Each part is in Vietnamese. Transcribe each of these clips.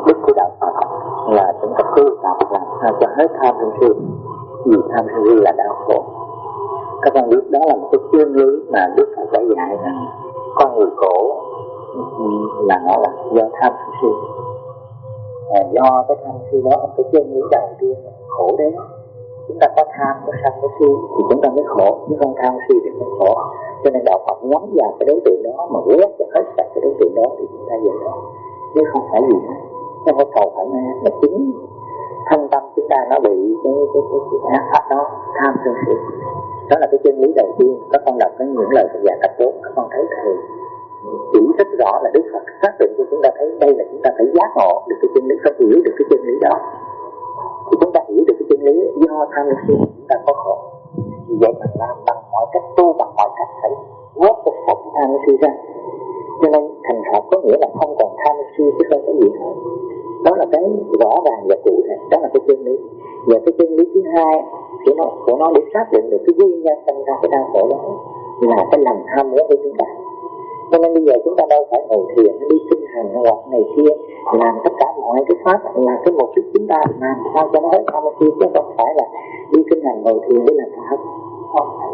đích của đạo Phật là chúng ta tu tập làm sao cho hết tham sân si. Vì tham sân si là đau khổ. Các bạn biết đó là một cái chân lý mà Đức Phật đã dạy rằng con người khổ là nó là do tham sân si. Do cái tham si đó là cái chân lý đầu tiên khổ đấy. Chúng ta có tham, có sân, có si thì chúng ta mới khổ, chứ không tham si thì không khổ. Cho nên đạo Phật nhắm vào cái đối tượng đó mà quét cho hết sạch cái đối tượng đó thì chúng ta về đó, chứ không phải gì hết. Không phải cầu phải mà chính thân tâm chúng ta nó bị cái ác pháp đó, tham sân si. Đó là cái chân lý đầu tiên. Các con đọc những lời Phật dạy tập 4, các con thấy thầy chỉ rất rõ là Đức Phật xác định cho chúng ta thấy đây là chúng ta phải giác ngộ được cái chân lý, phải hiểu được cái chân lý đó. Thì chúng ta hiểu được cái chân lý do tham si chúng ta có khổ. Vì vậy mình làm bằng mọi cách, tu bằng mọi cách phải quét cái sạch tham si ra. Cho nên thành Phật có nghĩa là không còn tham si chứ không có gì hết. Đó là cái rõ ràng và cụ thể, đó là cái chân lý. Và cái chân lý thứ hai của nó để xác định được cái nguyên nhân sinh ra cái đau khổ đó là cái lòng ham muốn của chúng ta. Cho nên bây giờ chúng ta đâu phải ngồi thiền, đi kinh hành hoặc này kia, làm tất cả mọi cái pháp là cái mục đích chúng ta làm sao cho nó hết tham si, chứ không phải là đi kinh hành ngồi thiền để làm pháp. Không phải.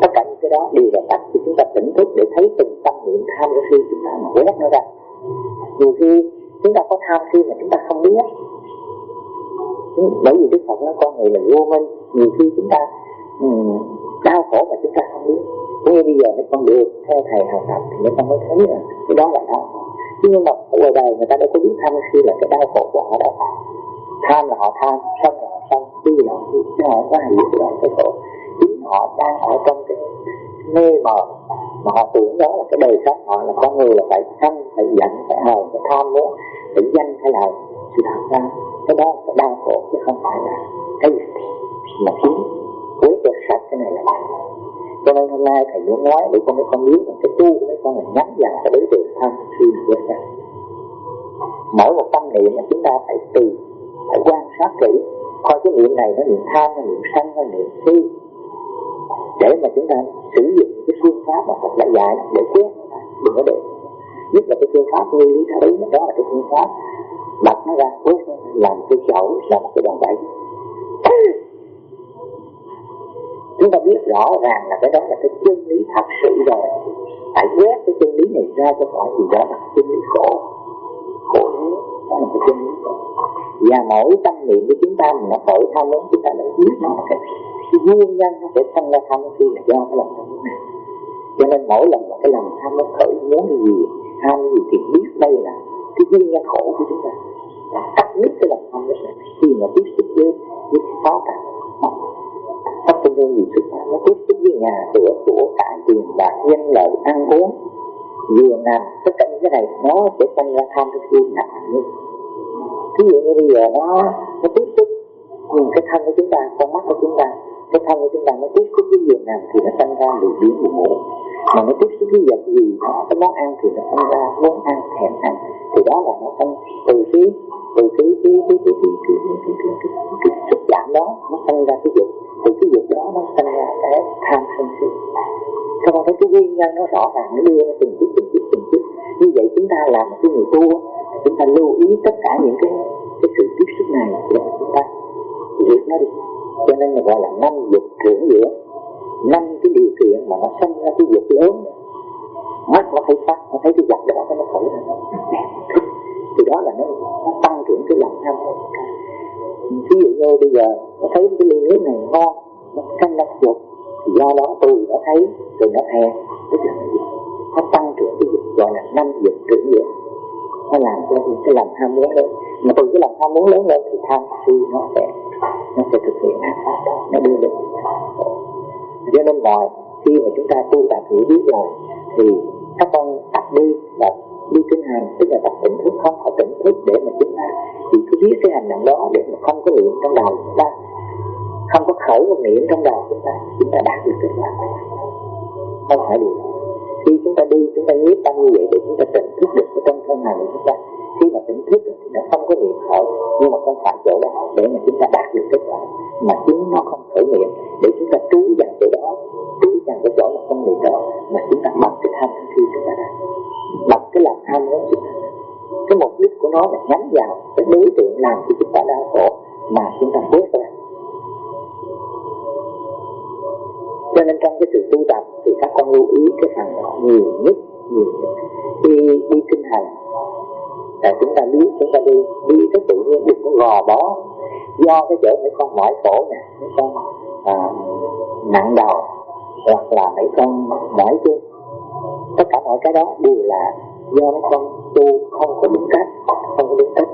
Tất cả những cái đó đều là cách để chúng ta tỉnh thức để thấy từng tâm niệm tham si chúng ta mà quét nó ra. Nhiều khi chúng ta có tham si mà chúng ta không biết. Bởi vì Đức Phật nói con người là vô minh, nhiều khi chúng ta đau khổ mà chúng ta không biết. Như bây giờ mấy con được theo thầy học tập thì mấy con mới thấy là cái đó là đau khổ. Nhưng mà ở ngoài đời người ta đâu có biết tham si là cái đau khổ của họ đâu. Tham là họ tham, sân là họ sân, si là họ si, chứ họ không có hiểu cái đó cái khổ. Chính họ đang ở trong cái mê mờ mà họ tưởng đó là cái đời sống họ, là con người là phải sân, phải giận, phải hờn, phải tham muốn, phải danh, phải lời. Sự thật ra cái đó là cái đau khổ chứ không phải là cái gì mà khiến quét cho sạch cái này là đau. Cho nên hôm nay thầy muốn nói để cho mấy con biết là cái tu của mấy con là nhắm vào cái đối tượng tham si quét ra. Mỗi một tâm niệm mà chúng ta phải quan sát kỹ, coi cái niệm này nó niệm tham, nó niệm sân, nó niệm si, để mà chúng ta sử dụng cái phương pháp mà Phật đã dạy để quét nó ra, đừng có để. Nhất là cái phương pháp nguyên lý thấy đó là cái phương pháp đặt nó ra, quét nó làm cái chậu, làm một cái đòn bẩy. Chúng ta biết rõ ràng là cái đó là cái chân lý thật sự rồi, phải quét cái chân lý này ra cho khỏi, thì đó là cái chân lý khổ. Khổ đó là cái chân lý khổ. Và mỗi tâm niệm của chúng ta mà nó khởi tham muốn, chúng ta đã biết nó là cái nguyên nhân nó sẽ sinh ra tham si là do cái lòng tham muốn này. Cho nên mỗi lần mà cái lòng tham muốn khởi muốn cái gì, ham cái gì thì biết đây là cái nguyên nhân khổ của chúng ta. Cắt đứt cái lòng tham muốn này khi mà tiếp xúc với cái pháo cảnh. Tất cả những gì xuất phát nó tiếp xúc với nhà cửa, của cải, tiền bạc, danh lợi, ăn uống, giường nằm, tất cả những cái này nó sẽ sinh ra tham si nặng hơn. Ví dụ như bây giờ nó tiếp xúc nhìn cái thân của chúng ta, con mắt của chúng ta, cái thân của chúng ta nó tiếp xúc với giường nằm thì nó sinh ra lười biếng buồn ngủ. Mà nó tiếp xúc với vật gì đó, cái món ăn thì nó sinh ra muốn ăn, thèm ăn, thì đó là nó sinh từ cái xúc chạm đó nó sinh ra cái dục, từ cái dục đó nó sinh ra cái tham sân si. Các bạn thấy cái nguyên nhân nó rõ ràng, nó đưa ra từng chút. Như vậy chúng ta làm một cái người tu, chúng ta lưu ý tất cả những cái sự tiếp xúc này để chúng ta diệt nó đi. Cho nên là gọi là 5 dục trưởng dưỡng, 5 cái điều kiện mà nó sinh ra cái dục lớn. Mắt nó thấy sắc, nó thấy cái vật đó nó khởi ra, nó đẹp thích, thì đó là nó tăng trưởng cái lòng tham muốn. Ví dụ như bây giờ nó thấy cái ly nước này ngon, nó sinh ra dục, thì do đó tôi nó thấy rồi nó thèm, tức là nó tăng trưởng cái dục, gọi là 5 dục trưởng dưỡng. Nó làm cho cái lòng ham muốn lớn, mà từ cái lòng ham muốn lớn lên thì tham si nó sẽ thực hiện ác pháp đó, nó đưa đến. Cho nên ngoài khi mà chúng ta tu tập hiểu biết rồi thì các con tập đi là đi kinh hành, tức là tập tỉnh thức, không phải tỉnh thức để mà chúng ta chỉ cứ biết cái hành động đó để mà không có niệm trong đầu chúng ta, không có khởi một niệm trong đầu chúng ta đạt được kết quả. Không phải điều đó. Khi chúng ta đi, chúng ta nhiếp tâm như vậy để chúng ta tỉnh thức được cái trong thân hành của chúng ta. Khi mà tỉnh thức thì nó không có niệm khởi, nhưng mà không phải chỗ đó để mà chúng ta đạt được kết quả, mà chính nó không khởi niệm để chúng ta trú vào chỗ đó, trú vào cái chỗ mà không niệm đó, mà chúng ta bật cái tham si chúng ta ra, bật cái lòng tham muốn chúng ta ra. Cái mục đích của nói là nhắm vào cái đối tượng làm cho chúng ta đau khổ mà chúng ta quét ra. Cho nên trong cái sự tu tập thì các con lưu ý cái phần đó nhiều nhất. Khi đi kinh hành là chúng ta biết, chúng ta đi cái tự nhiên, đừng có gò bó do cái chỗ mấy con mỏi cổ nè, mấy con nặng đầu, hoặc là mấy con mỏi chân. Tất cả mọi cái đó đều là do mấy con tu không có đúng cách,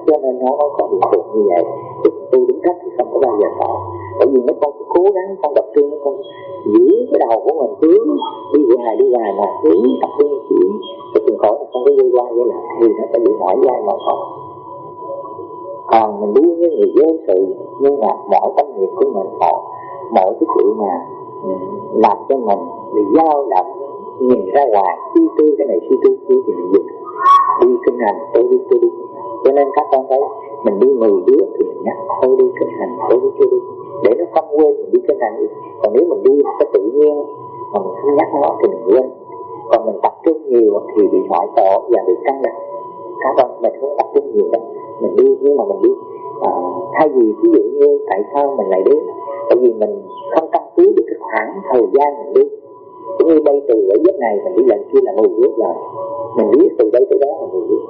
cho nên nó có hiện tượng như vậy. Chứ tu đúng cách thì không có bao giờ có. Bởi vì mấy con cố gắng, con tập trung, mấy con giữ cái đầu của mình cứ đi hoài mà cứ tập trung chỉ cái trường khổ này không có đi qua vậy là thì nó sẽ bị mỏi vai mỏi cổ. Còn mình đi như người vô sự, nhưng mà mọi tâm nghiệp của mình, mọi cái sự mà làm cho mình bị dao động, nhìn ra ngoài suy tư cái này suy tư kia thì mình dừng. Đi kinh hành tôi đi. Cho nên các con thấy mình đi 10 đứa thì mình nhắc tôi đi kinh hành, tôi đi để nó không quên mình đi kinh hành. Còn nếu mình đi một cái tự nhiên mà mình không nhắc nó thì mình quên. Còn mình tập trung nhiều thì bị hoại tổ và bị căng đau. Các con mình không tập trung nhiều đâu, mình đi nhưng mà mình đi thay vì ví dụ như tại sao mình lại đến, bởi vì mình không căn cứ được cái khoảng thời gian mình đi. Cũng như đây từ ở giấc này mình đi lần kia là 10 bước rồi, mình biết từ đây tới đó là 10 bước.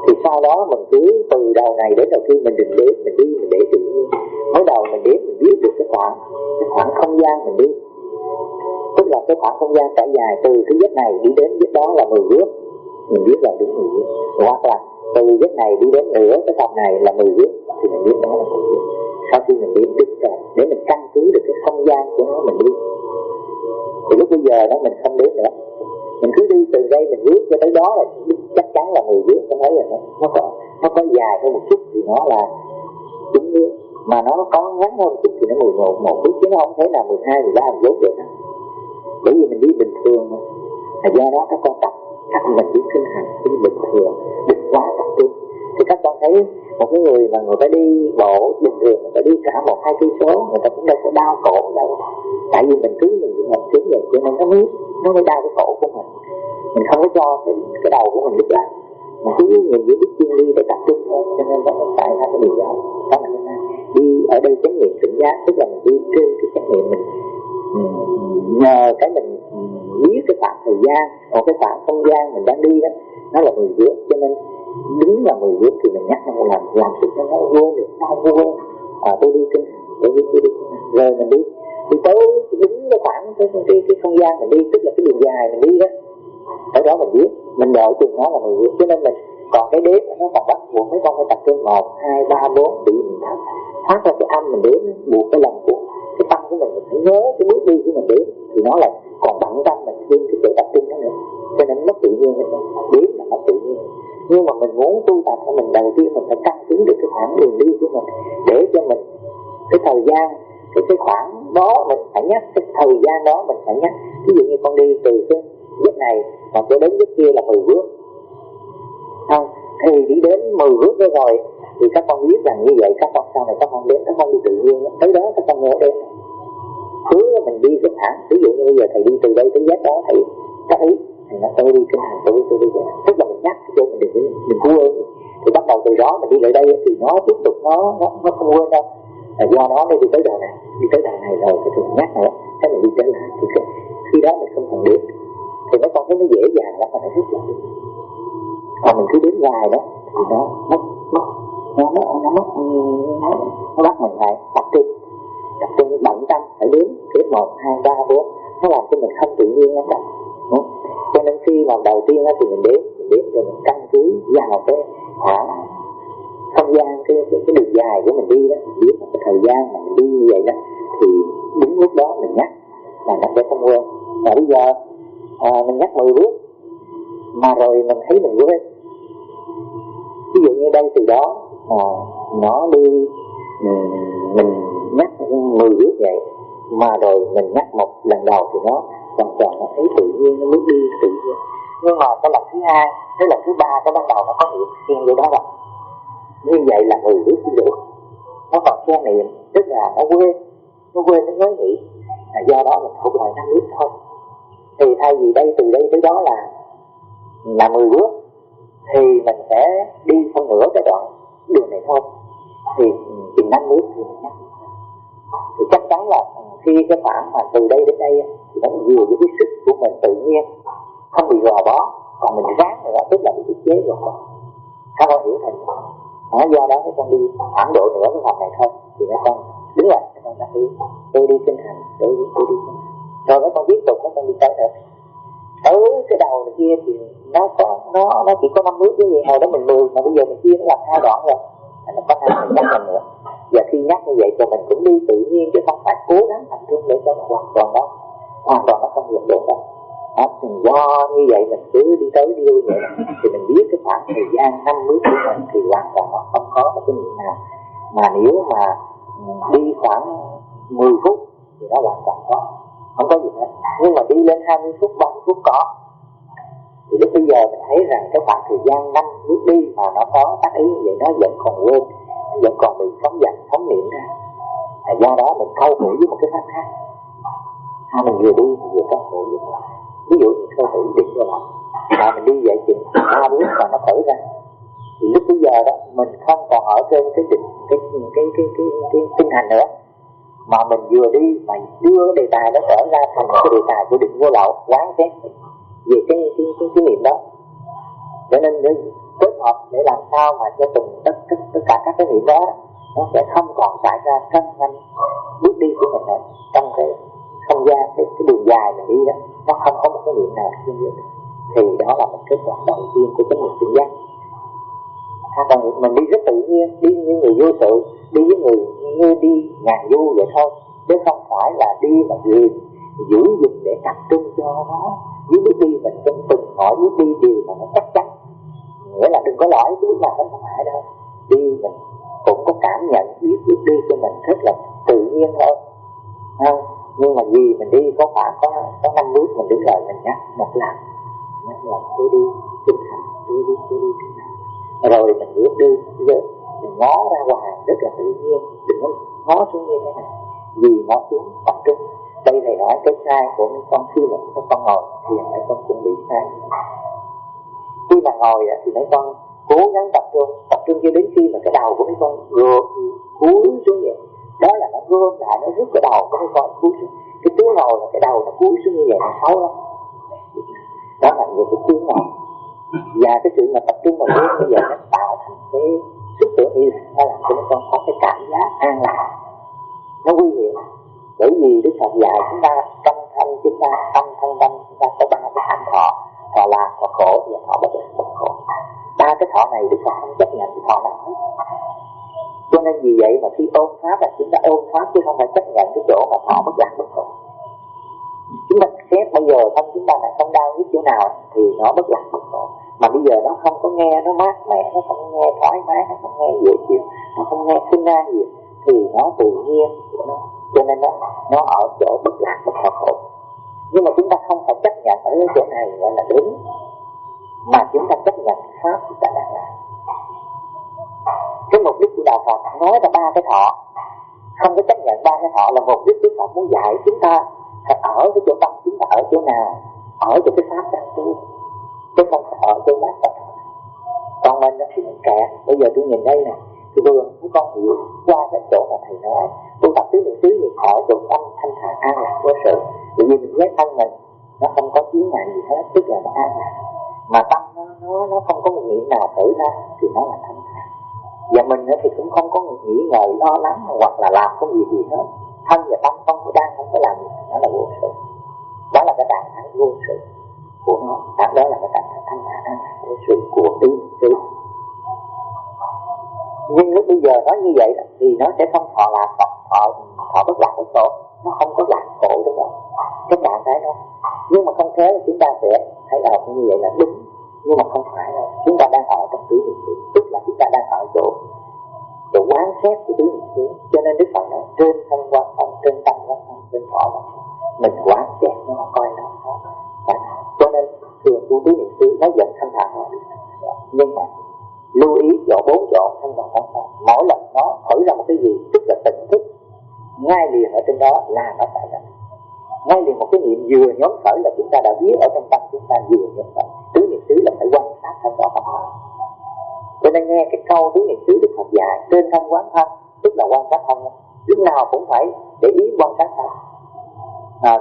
Thì sau đó mình cứ từ đầu này đến đầu kia mình đừng đếm, mình đi mình để tự nhiên. Mới đầu mình đếm mình biết được cái khoảng không gian mình đi, tức là cái khoảng không gian trải dài từ cái giấc này đi đến giấc đó là 10 bước, mình biết là đúng 10 bước. Hoặc là từ giấc này đi đến nửa cái phòng này là 10 bước thì mình biết đó là 10 bước. Sau khi mình đếm được rồi để mình căn cứ được cái không gian của nó mình đi. Thì lúc bây giờ đó mình không đếm nữa, mình cứ đi từ đây mình bước cho tới đó là chắc chắn là 10 bước. Nó thấy rồi nó có dài hơn một chút thì nó là 9 bước, mà nó có ngắn hơn một chút thì nó 11 bước, chứ nó không thể là 12, 13, 14 được. Bởi vì mình đi bình thường mà. Do đó các con tập, các mình đi kinh hành đi bình thường, đừng quá tập trung. Thì các con thấy một cái người mà người ta đi bộ bình thường, người ta đi cả 1-2 cây số, người ta cũng đâu có đau cổ đâu. Tại vì mình cứ mình ngồi xuống vậy cho nên nó mới đau cái cổ của mình. Mình không có cho cái đầu của mình đứt lại, mình cứ nhìn dưới đứt chân đi để tập trung thôi. Cho nên đó mình phải ra cái điều đó. Đó là đi ở đây chánh niệm tỉnh giác, tức là mình đi trên cái chánh niệm mình nhờ cái mình biết cái khoảng thời gian, còn cái khoảng không gian mình đang đi đó nó là 10 bước, cho nên đứng là 10 bước thì mình nhắc nó làm sự cho nó quên được, nó không quên. Tôi đi kinh, tôi đi rồi mình đi tới đứng cái khoảng cái không gian mình đi, tức là cái đường dài mình đi đó, ở đó mình biết mình đợi chừng nó là 10 bước. Cho nên mình còn cái đếm nó còn bắt buộc mấy con phải tập trung 1, 2, 3, 4 bị mình phát ra cái âm mình đếm, buộc cái lòng của cái tâm của mình phải nhớ cái bước đi của mình đếm thì nó là còn bận tâm mình thêm cái chỗ tập trung đó nữa. Cho nên mất tự nhiên, đếm là mất tự nhiên. Nhưng mà mình muốn tu tập của mình, đầu tiên mình phải căn cứ được cái khoảng đường đi của mình để cho mình cái thời gian, cái khoảng đó mình phải nhắc, cái thời gian đó mình phải nhắc. Ví dụ như con đi từ cái giấc này mà cho đến giấc kia là 10 bước, thì đi đến 10 bước đó rồi thì các con biết rằng như vậy các con sau này các con đến, các con đi tự nhiên tới đó các con nhớ đến. Cứ mình đi cái khoảng, ví dụ như bây giờ thầy đi từ đây tới giấc đó, thầy các ý thì nó tôi đi kinh hành, tôi đi, tức là mình nhắc cho mình đừng quên. Thì bắt đầu từ đó mình đi lại đây thì nó tiếp tục nó không quên đâu. Do đó mới đi tới đầu này rồi thì mình nhắc nữa, cái mình đi trở lại thì khi đó mình không cần đến thì mấy con thấy nó dễ dàng lắm, mà nó rất là còn mình cứ đến hoài đó thì nó bắt mình lại tập trung bận tâm phải đến cái 1, 2, 3, 4, nó làm cho mình không tự nhiên lắm đâu. Cho nên khi mà đầu tiên thì mình đếm rồi mình căn cứ vào cái không gian, cái đường dài của mình đi đó, mình biết cái thời gian mà mình đi như vậy đó thì đúng lúc đó mình nhắc là nó sẽ không quên. Và bây giờ mình nhắc 10 bước mà rồi mình thấy mình quên. Ví dụ như đây từ đó nó đi mình nhắc 10 bước vậy mà rồi mình nhắc một lần đầu thì nó hoàn toàn nó thấy tự nhiên, nó bước đi tự nhiên. Nhưng mà cái lần thứ 2, cái lần thứ 3 cái ban đầu nó có niệm xen vô đó rồi. Như vậy là 10 bước không đủ, nó còn xen niệm, tức là nó quên nó nhớ nghĩ. Do đó mình hụt lại 5 bước thôi. Thì thay vì đây từ đây tới đó là 10 bước thì mình sẽ đi phân nửa cái đoạn đường này thôi, thì chừng 5 bước thì mình nhắc. Thì chắc chắn là khi cái khoảng mà từ đây đến đây thì nó vừa với cái sức của mình tự nhiên, không bị gò bó. Còn mình ráng nữa tức là bị ức chế rồi. Các con hiểu thành do đó cái con đi khoảng độ nửa cái vòng này thôi thì các con đứng lại, các con đã hiểu tôi đi kinh hành, tôi đi kinh hành. Rồi các con tiếp tục, các con đi tới nữa. Ở cái đầu này kia thì nó chỉ có 5 bước cái gì, hồi đó mình 10 mà bây giờ mình chia nó làm 2 đoạn rồi, nó có 2 mình nhắc mình nữa. Và khi nhắc như vậy thì mình cũng đi tự nhiên chứ không phải cố gắng thành thương để cho nó hoàn toàn nó không dừng được đâu. Do như vậy mình cứ đi tới đi lui vậy thì mình biết cái khoảng thời gian 5 bước của mình thì hoàn toàn nó không có một cái niệm nào. Mà nếu mà đi khoảng 10 phút thì nó hoàn toàn không có gì hết. Nhưng mà đi lên 20 phút, 30 phút có. Thì lúc bây giờ mình thấy rằng cái khoảng thời gian 5 bước đi mà nó có tác ý như vậy nó vẫn còn quên, vẫn còn bị phóng dật, phóng niệm ra. Do đó mình câu mũi với một cái pháp khác. Mình vừa đi mình vừa câu mũi với một cái. Ví dụ như câu mũi định vô lòng, mà mình đi vậy chừng 3 bước mà nó thở ra. Thì lúc bây giờ đó mình không còn ở trên cái định cái tinh hành nữa, mà mình vừa đi mà đưa cái đề tài đó trở ra thành một cái đề tài của định vô lậu, quán xét về cái niệm đó. Cho nên để kết hợp để làm sao mà cho tất cả các cái niệm đó nó sẽ không còn xảy ra trong bước đi của mình nữa, trong cái không gian, cái đường dài mình đi đó, nó không có một cái niệm nào như vậy. Thì đó là một kết quả đầu tiên của cái niệm tỉnh giác. Còn mình đi rất tự nhiên, đi như người vô sự, đi với người như đi ngàn du vậy thôi, chứ không phải là đi mà giữ gìn để tập trung cho nó. Với bước đi mình trong từng mỗi bước đi đều mà nó chắc chắn, nghĩa là đừng có lỗi bước nào nó không phải đâu. Đi mình cũng có cảm nhận biết bước đi của mình rất là tự nhiên thôi. Nhưng mà vì mình đi có khoảng có 5 bước mình đứng lại mình nhắc một lần, tôi đi kinh hành, tôi đi kinh hành. Rồi mình bước đi, mình ngó ra ngoài rất là tự nhiên, đừng có ngó xuống như thế này, vì ngó xuống tập trung. Đây thầy nói cái sai của mấy con khi mà các con ngồi thì mấy con cũng bị sai. Khi mà ngồi thì mấy con cố gắng tập trung cho đến khi mà cái đầu của mấy con cúi xuống vậy, đó là nó gom lại, nó rút cái đầu của mấy con cúi xuống. Cái tiếng ngồi là cái đầu nó cúi xuống như vậy là xấu lắm. Đó là những cái tiếng ngồi. Và cái sự mà tập trung vào bước bây giờ nó tạo thành cái sức tự nhiên, nó làm cho mấy con có cái cảm giác an lạc. Nó nguy hiểm bởi vì Đức Phật dạy chúng ta trong thanh chúng ta tâm thân tâm chúng ta có 3 cái hạnh thọ: thọ lạc, thọ khổ và thọ bất lạc bất khổ. 3 cái thọ này Đức Phật không chấp nhận cái thọ nào hết. Cho nên vì vậy mà khi ôm pháp là chúng ta ôm pháp chứ không phải chấp nhận cái chỗ mà thọ bất lạc bất khổ. Chúng ta xét bây giờ thân chúng ta là không đau nhất chỗ nào thì nó bất lạc bất khổ. Mà bây giờ nó không có nghe nó mát mẻ, nó không nghe thoải mái, nó không nghe dễ chịu, nó không nghe sinh ra gì thì nó tự nhiên của nó. Cho nên nó ở chỗ bất lạc bất khổ. Nhưng mà chúng ta không phải chấp nhận ở chỗ này gọi là đúng, mà chúng ta chấp nhận pháp chúng ta đang làm. Cái mục đích của đạo Phật nói là 3 cái thọ, không có chấp nhận 3 cái thọ là mục đích Đức Phật muốn dạy chúng ta phải ở cái chỗ tâm chúng ta ở chỗ nào, ở chỗ cái pháp đang tu, chứ không phải ở chỗ bát tập. Còn mình thì mình kẹt. Bây giờ tôi nhìn đây nè, tôi vừa với con hiểu qua cái chỗ mà thầy nói, tu tập tứ niệm xứ gì ở chỗ tâm thanh thản an lạc vô sự. Bởi vì mình ghét thân mình, nó không có chướng ngại gì hết, tức là nó an lạc. Mà tâm nó không có một niệm nào khởi ra thì nó là thanh thản. Và mình thì cũng không có nghĩ ngợi lo lắng hoặc là làm công việc gì hết. Thân và tâm không có đang không có làm gì, nó là vô sự. Đó là cái trạng thái vô sự của nó. Đó là cái trạng thái thanh thản an lạc vô sự của tứ niệm xứ. Nhưng lúc bây giờ nói như vậy thì nó sẽ không thọ lạc thọ bất lạc bất khổ, nó không có lạc khổ đúng không? Cái trạng thái đó. Nhưng mà không thế chúng ta sẽ thấy là như vậy là đúng, nhưng mà không phải đâu. Chúng ta đang ở trong tứ niệm xứ, tức là chúng ta đang ở chỗ quán xét của tứ niệm xứ. Cho nên Đức Phật nói trên thân quan tâm, trên tâm quan tâm, trên thọ quan tâm. Mình quán xét nó coi nó. Cho nên thường tu tứ niệm xứ nó vẫn thanh thản hơn. Nhưng mà lưu ý chỗ 4 chỗ thân và quan tâm. Mỗi lần nó khởi ra một cái gì tức là tỉnh thức, ngay liền ở trên đó là nó xảy ra. Ngay liền một cái niệm vừa nhóm khởi là chúng ta đã biết ở trong tâm chúng ta vừa nhóm khởi. Tứ niệm xứ là phải quan sát thanh rõ tâm thân. Cho nên nghe cái câu tứ niệm xứ Đức Phật dạy trên thân quán thân, tức là quan sát thân, lúc nào cũng phải để ý quan sát thân.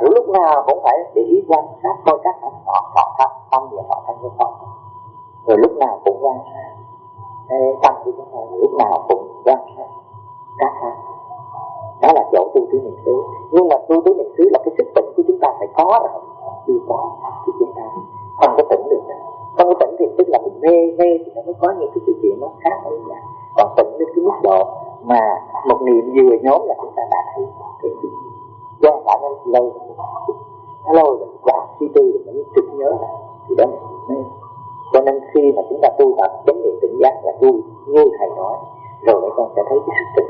Rồi lúc nào cũng phải để ý quan sát coi các thân họ thân tâm và họ thân với họ. Rồi lúc nào cũng quan sát tâm của chúng ta, lúc nào cũng quan sát các thân. Đó là chỗ tu tứ niệm xứ. Nhưng mà tu tứ niệm xứ là cái sức tỉnh của chúng ta phải có rồi, chưa có thì chúng ta không có tỉnh được. Không có tỉnh thì tức là mình mê thì nó mới có những cái sự kiện nó khác ở vậy. Còn tỉnh đến cái mức độ mà một niệm vừa nhóm là chúng ta đã thấy cái do phải nó lâu rồi quả suy tư rồi mới trực nhớ lại thì đó là mê. Cho nên khi mà chúng ta tu tập chánh niệm tỉnh giác là tu như thầy nói, rồi mấy con sẽ thấy cái sức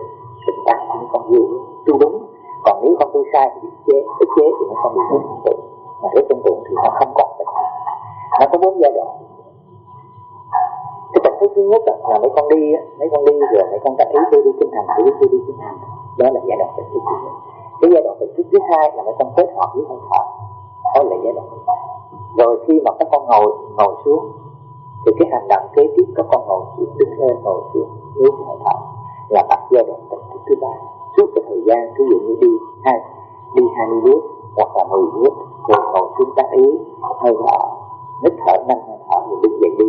tỉnh táo của con vừa tu đúng. Còn nếu con tu sai thì ức chế thì nó không bị mất tưởng tượng, mà cái tưởng tượng thì nó không còn tỉnh. Nó có 4 giai đoạn. Cái tỉnh thức thứ nhất là mấy con đi rồi mấy con ta ý tôi đi kinh hành, tôi đi kinh hành, đó là giai đoạn tỉnh thức thứ nhất. Cái giai đoạn tỉnh thức thứ hai là mấy con kết hợp với hơi thở, đó là giai đoạn tỉnh thức. Rồi khi mà các con ngồi xuống thì cái hành động kế tiếp các con ngồi xuống, đứng lên ngồi xuống với hơi thở là bắt giai đoạn tỉnh thức thứ ba. Suốt cái thời gian ví dụ như đi 20 bước hoặc là 10 bước rồi ngồi xuống tác ý hơi thở, hít thở 5 hơi thở rồi đứng dậy đi,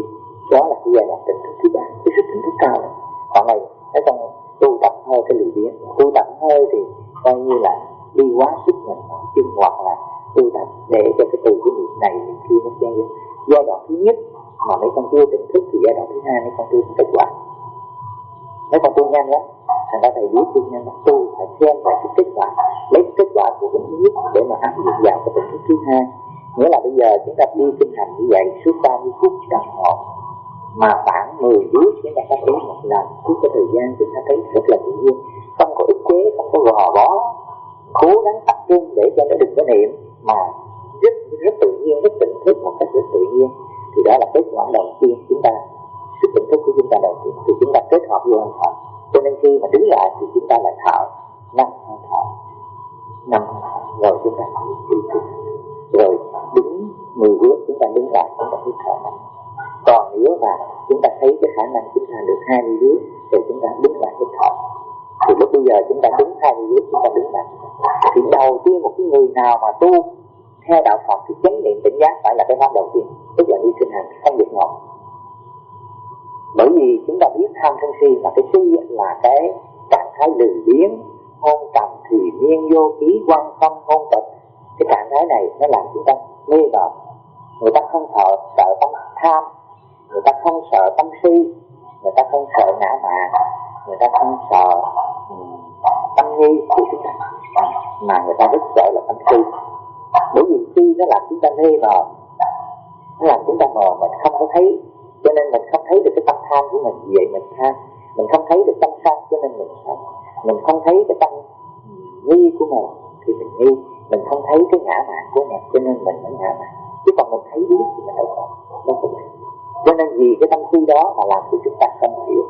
đó là cái giai đoạn tỉnh thức thứ ba, cái sức tỉnh thức cao lắm. Còn này cái con tu tập hơi cái lười biếng, tu tập hơi thì coi như là đi quá sức mình mỏi chân, hoặc là tu tập để cho cái từ cái niệm này niệm kia nó chen vô. Giai đoạn thứ nhất mà mấy con chưa tỉnh thức thì giai đoạn thứ hai mấy con tu kết quả, mấy con tu nhanh lắm. Thành ra thầy biết tu nhanh là tu phải xem lại cái kết quả, lấy cái kết quả của cái thứ nhất để mà áp dụng vào cái tỉnh thức thứ hai. Nghĩa là bây giờ chúng ta đi kinh hành như vậy suốt 30 phút đồng hồ mà khoảng 10 bước chúng ta thấy một lần, suốt cái thời gian chúng ta thấy rất là tự nhiên, không có ức chế, không có gò bó, cố gắng tập trung để cho nó đừng có niệm, mà rất tự nhiên, rất tỉnh thức một cách rất tự nhiên. Thì đó là kết quả đầu tiên chúng ta, sức tỉnh thức của chúng ta đầu tiên thì chúng ta kết hợp vô hơi thở. Cho nên khi mà đứng lại thì chúng ta lại thở 5 hơi thở, rồi chúng ta đi rồi đứng 10 bước chúng ta đứng lại chúng ta hít thở 5. Còn nếu mà chúng ta thấy cái khả năng chúng ta được 20 bước thì chúng ta đứng lại hít thở. Thì lúc bây giờ chúng ta đứng 20 bước chúng ta đứng lại. Thì đầu tiên một cái người nào mà tu theo đạo Phật thì chánh niệm tỉnh giác phải là cái pháp đầu tiên, tức là đi kinh hành không được ngọn. Bởi vì chúng ta biết tham sân si, mà cái si là cái trạng thái lười biếng, hôn trầm thì miên vô ký quan không hôn tịch. Cái trạng thái này nó làm chúng ta mê mờ. Người ta không sợ tâm tham, người ta không sợ tâm si, người ta không sợ ngã mạn, người ta không sợ tâm nghi của chúng ta, mà người ta rất sợ là tâm si. Bởi vì si nó làm chúng ta mê mờ, nó làm chúng ta mờ, mình không có thấy, cho nên mình không thấy được cái tâm tham của mình, vì vậy mình tham. Mình không thấy được tâm sân cho nên mình sân. Mình không thấy cái tâm nghi của mình thì mình nghi. Mình không thấy cái ngã mạn của mình cho nên mình mới ngã mạn. Chứ còn mình thấy biết thì mình đâu có. Cho nên vì cái tâm si đó mà làm cho chúng ta không hiểu,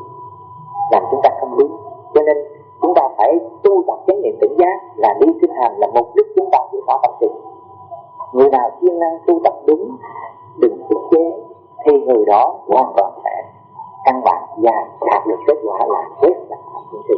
làm chúng ta không đúng. Cho nên chúng ta phải tu tập chánh niệm tỉnh giác, là đi kinh hành, là mục đích chúng ta phải phá tâm si. Người nào siêng năng tu tập đúng, đừng ức chế, thì người đó hoàn toàn sẽ căn bản và đạt được kết quả là quét sạch tham sân si.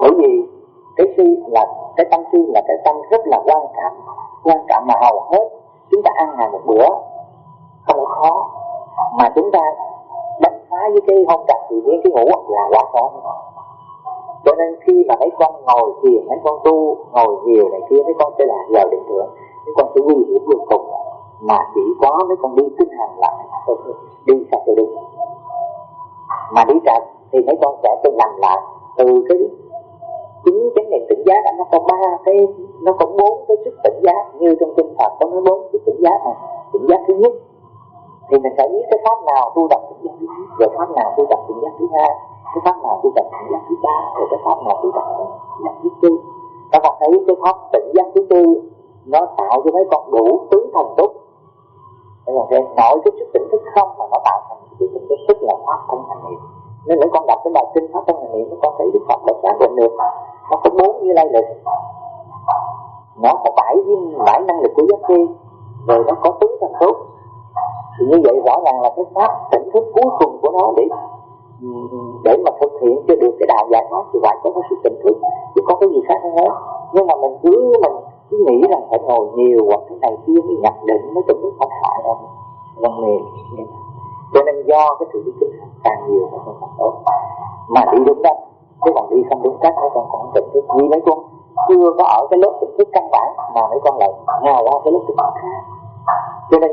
Bởi vì cái si là cái tâm si là cái tâm rất là quan trọng mà hầu hết chúng ta ăn hàng một bữa không có khó, mà chúng ta đánh phá với cái hôn trầm thì với cái ngủ là quá khó. Cho nên khi mà mấy con ngồi thiền, mấy con tu ngồi nhiều này kia, mấy con sẽ là giờ định tưởng, mấy con sẽ nguy hiểm vô cùng. Mà chỉ có mấy con đi kinh hành lại, đi sạch rồi đúng. Mà đi sạch thì mấy con sẽ tự làm lại từ cái chính chánh niệm tỉnh giác. Nó có 4 cái sức tỉnh giác, như trong kinh Phật có nói 4 sức tỉnh giác này. Tỉnh giác thứ nhất thì mình phải biết cái pháp nào tu tập tỉnh giác thứ nhất, rồi pháp nào tu tập tỉnh giác thứ hai, cái pháp nào tu tập tỉnh giác thứ ba, rồi cái pháp nào tu tập tỉnh giác thứ tư. Các bạn thấy cái pháp tỉnh giác thứ tư nó tạo cho mấy con đủ tứ thần túc. Nội cái sức tỉnh thức không mà nó tạo thành sự tỉnh thức, tức là pháp thân thành niệm. Nên mấy con đọc cái bài kinh Pháp Âm niệm, mấy con thấy Đức Phật đã xác định được nó có 4 Như Lai lực, nó có 7 năng lực của giác chi, rồi nó có tứ thần tốt. Thì như vậy rõ ràng là cái pháp tỉnh thức cuối cùng của nó để mà thực hiện cho được cái đạo giải thoát thì phải có sự tỉnh thức, chứ có cái gì khác hơn hết. Nhưng mà mình cứ nghĩ rằng phải ngồi nhiều hoặc cái này kia mới nhập định mới tỉnh thức, không phải đâu, văn mềm. Cho nên do cái sự đi kinh hành càng nhiều nó còn càng tốt, mà đi đúng cách, chứ còn đi không đúng cách mấy con còn tỉnh thức. Vì mấy con chưa có ở cái lớp tỉnh thức căn bản mà mấy con lại nhào qua cái lớp tỉnh thức khác. Cho nên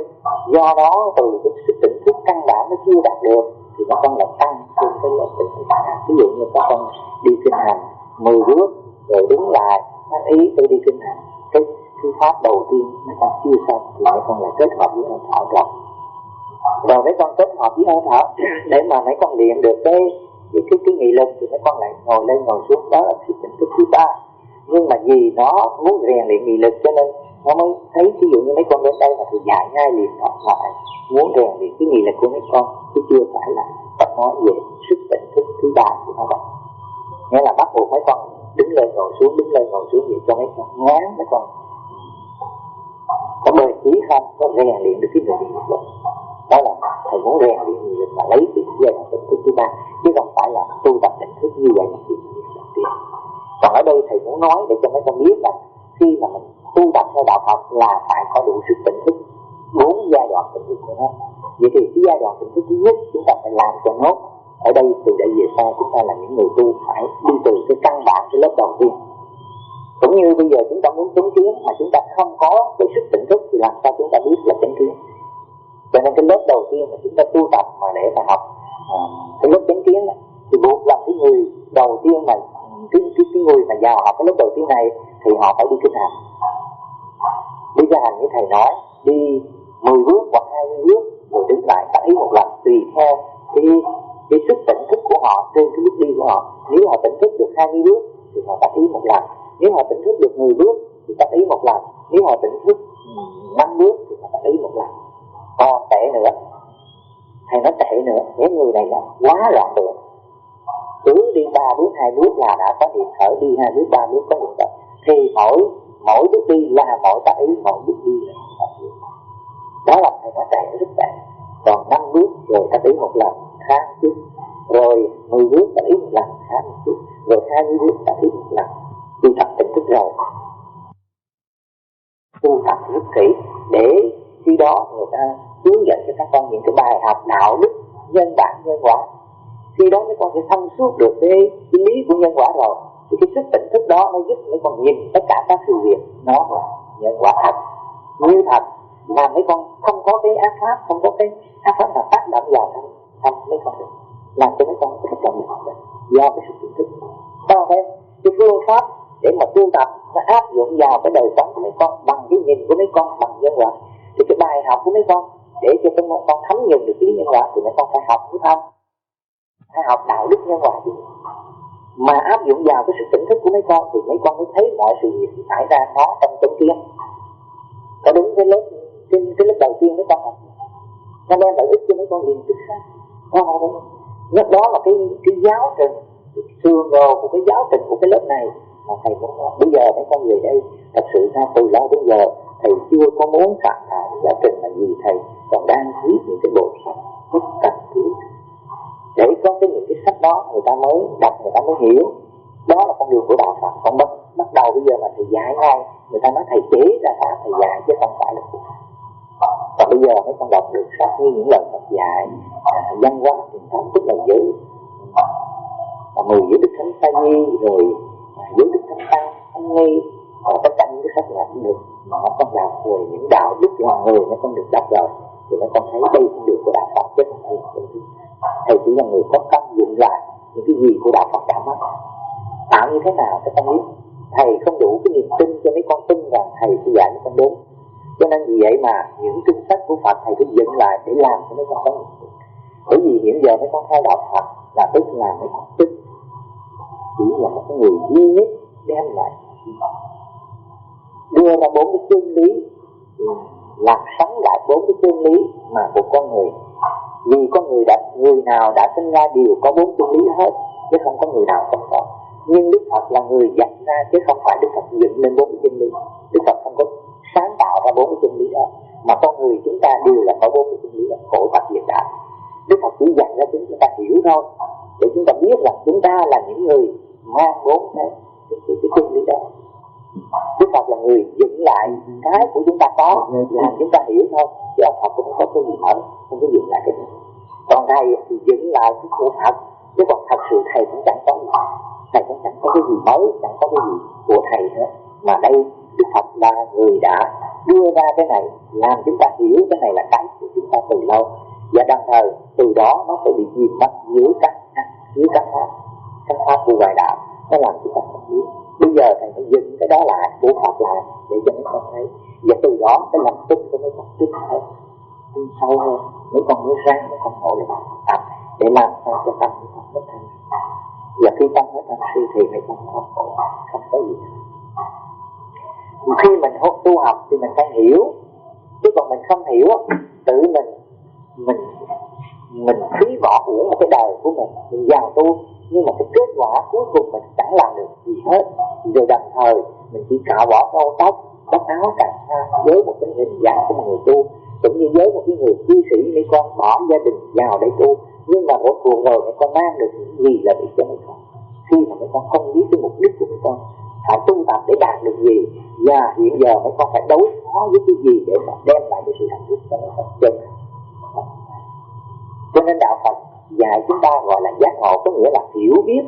do đó từ cái sự tỉnh thức căn bản nó chưa đạt được thì nó con lại tăng trên cái lớp tỉnh thức khác. Ví dụ như các con đi kinh hành 10 bước rồi đứng lại phát ý tôi đi kinh hành, cái thư pháp đầu tiên mấy con chưa xong thì mấy con lại kết hợp với hơi thở rồi mấy con kết hợp với hơi thở để mà mấy con luyện được cái nghị lực thì mấy con lại ngồi lên ngồi xuống, đó là sự tỉnh thức thứ 3. Nhưng mà vì nó muốn rèn luyện nghị lực cho nên nó mới thấy, ví dụ như mấy con đến đây mà thì dạy ngay liền đó lại muốn rèn luyện cái nghị lực của mấy con, chứ chưa phải là Phật nói về sức tỉnh thức thứ 3 của nó đâu. Nghĩa là bắt buộc mấy con đứng lên ngồi xuống vậy cho mấy con ngán, mấy con có bề trí không, có rèn luyện được cái nghị lực. Đó là thầy muốn rèn luyện nghị lực mà lấy cái giai đoạn tỉnh thức thứ 3, chứ không phải là tu tập tỉnh thức như vậy mà chuyện đầu tiên. Còn ở đây thầy muốn nói để cho mấy con biết là khi mà mình tu tập theo đạo Phật là phải có đủ sức tỉnh thức 4 giai đoạn tỉnh thức của nó. Vậy thì cái giai đoạn tỉnh thức thứ nhất chúng ta phải làm cho nốt. Ở đây từ đây về sau chúng ta là những người tu phải đi từ cái căn bản, cái lớp đầu tiên. Cũng như bây giờ chúng ta muốn chánh kiến mà chúng ta không có cái sức tỉnh thức thì làm sao chúng ta biết là chánh kiến. Cho nên cái lớp đầu tiên mà chúng ta tu tập mà để mà học cái lớp chánh kiến này, thì buộc là cái người đầu tiên mà cái người mà vào học cái lớp đầu tiên này thì họ phải đi kinh hành. Đi ra hành như thầy nói, đi 10 bước hoặc 20 bước rồi đứng lại tác ý một lần, tùy theo cái sức tỉnh thức của họ trên cái bước đi của họ. Nếu họ tỉnh thức được 20 bước thì họ tác ý một lần, nếu họ tỉnh thức được 10 bước thì tác ý một lần, nếu họ tỉnh thức 5 bước thì họ tác ý một lần. Còn tệ nữa, thầy nói tệ nữa, những người này là quá loạn đường, cứ đi 3 bước 2 bước là đã có nhịp thở, đi 2 bước 3 bước có nhịp thở, thì mỗi bước đi là mỗi tác ý, mỗi bước đi là một tác ý. Đó là thầy nói tệ, rất tệ. Còn 5 bước rồi tác ý một lần khá một chút, rồi 10 bước tác ý một lần khá một chút, rồi 20 bước tác ý một lần. Tu tập tỉnh thức rồi, tu tập rất kỹ để khi đó người ta hướng dẫn cho các con những cái bài học đạo đức nhân bản nhân quả. Khi đó mấy con sẽ thông suốt được cái lý của nhân quả rồi, thì cái sức tỉnh thức đó nó giúp mấy con nhìn tất cả các sự việc nó là nhân quả thật như thật, làm mấy con không có cái ác pháp, không có cái ác pháp là tác động vào thân mấy con được, làm cho mấy con có động lực do cái sự tỉnh thức. Sao thế? Cái phương pháp để mà tu tập nó áp dụng vào cái đời sống của mấy con bằng cái nhìn của mấy con, bằng nhân quả. Thì cái bài học của mấy con để cho các con thấm nhuần được cái nhân quả thì mấy con phải học của Thông, phải học đạo đức nhân quả chứ. Mà áp dụng vào cái sự tỉnh thức của mấy con thì mấy con mới thấy mọi sự việc xảy ra nó trong chánh kiến. Có đúng cái lớp đầu tiên mấy con học, nó đem lợi ích cho mấy con liền tức khác. Đó là cái giáo trình xương đồ của cái giáo trình của cái lớp này mà thầy muốn nói. Bây giờ mấy con về đây thật sự ra từ lâu đến giờ thầy chưa có muốn soạn thảo giáo trình là gì, thầy còn đang viết những cái bộ sách rất cần thiết để có những cái sách đó người ta mới đọc, người ta mới hiểu. Đó là con đường của đạo Phật. Còn bắt đầu bây giờ mà thầy dạy ngay, người ta nói thầy chế ra sao thầy dạy chứ không phải là Phật. Còn bây giờ mấy con đọc được sách như những lời Phật dạy, văn hóa truyền thống, tức là giữ 10 giới đức thánh sa di, rồi giới đức thánh tăng thánh nghi, tất cả những cái sách là cũng được mà nó con đọc rồi những đạo đức lòng người nó con được đọc rồi thì nó con thấy đây cũng được của đạo Phật chứ không phải là thầy chỉ là người có công dụng lại những cái gì của đạo Phật đã mất. Tạo như thế nào các con biết, thầy không đủ cái niềm tin cho mấy con tin rằng thầy sẽ dạy mấy con đúng. Cho nên vì vậy mà những kinh sách của Phật thầy phải dựng lại để làm cho mấy con có niềm tin. Bởi vì hiện giờ mấy con theo đạo Phật là tức là mấy con tin chỉ là một người duy nhất đem lại đưa ra 4 cái chân lý, làm sống lại 4 cái chân lý mà một con người Vì có người nào đã sinh ra đều có 4 chân lý hết, chứ không có người nào không có. Nhưng Đức Phật là người dạy ra, chứ không phải Đức Phật dựng lên 4 chân lý. Đức Phật không có sáng tạo ra 4 chân lý đó, mà con người chúng ta đều là có 4 chân lý đó, khổ tập diệt đạo. Đức Phật chỉ dạy ra chúng ta hiểu thôi, để chúng ta biết rằng chúng ta là những người mang 4 cái chân lý đó. Đức Phật là người dựng lại cái của chúng ta có, làm chúng ta hiểu thôi, chứ ông Phật cũng không có cái gì mới, không có dựng lại cái gì. Còn thầy thì dựng lại cái của Phật, chứ còn thật sự thầy cũng chẳng có gì. Thầy cũng chẳng có cái gì mới, chẳng có cái gì của thầy hết. Mà đây Đức Phật là người đã đưa ra cái này, làm chúng ta hiểu cái này là cái của chúng ta từ lâu. Và đồng thời từ đó nó sẽ bị chìm mất dưới các pháp của ngoại đạo, nó làm chúng ta không biết. Bây giờ thầy phải dựng cái đó lại, của Phật lại, để cho mấy con thấy. Và từ đó cái lòng tin của mấy con tin hơn, tin sâu hơn, mấy con mới ráng, mấy con ngộ lại bằng tập, để làm sao cho tâm mấy con hết thanh. Và khi tâm hết thanh si thì mấy con không khổ, không có gì hết. Khi mình tu học thì mình phải hiểu, chứ còn mình không hiểu, tự mình phí bỏ uổng một cái đời của mình vào tu, nhưng mà cái kết quả cuối cùng mình chẳng làm được gì hết. Rồi đồng thời mình chỉ cạo bỏ râu tóc áo cà sa với một cái hình dạng của một người tu, cũng như với một cái người cư sĩ mấy con bỏ gia đình vào để tu, nhưng mà mỗi cuộc rồi mấy con mang được những gì là bị cho mấy con. Khi mà mấy con không biết cái mục đích của mấy con phải tu tập để đạt được gì, và hiện giờ mấy con phải đối phó với cái gì để mà đem lại cái sự hạnh phúc cho mấy con chân. Cho nên đạo Phật dạy chúng ta gọi là giác ngộ, có nghĩa là hiểu biết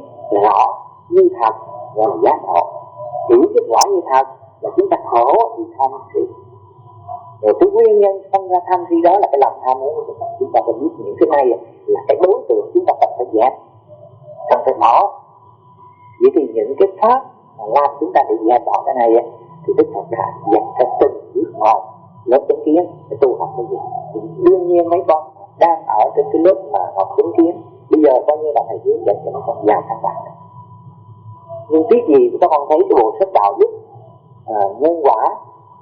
rõ như thật, gọi là giác ngộ. Hiểu biết rõ như thật là chúng ta khổ vì tham si. Rồi cái nguyên nhân sinh ra tham si đó là cái lòng tham muốn của chúng ta. Chúng ta phải biết những cái này là cái đối tượng chúng ta cần phải dẹp, cần phải bỏ. Vậy thì những cái pháp mà làm chúng ta để dẹp bỏ cái này thì Đức Phật đã dạy cho từng bước một lớp chánh kiến để tu học cái gì. Thì đương nhiên mấy con đang ở trên cái lớp mà học chánh kiến, bây giờ coi như là thầy hướng dẫn cho mấy con vào căn bản. Nhưng tiếc gì các con thấy cái bộ sách đạo đức nhân quả,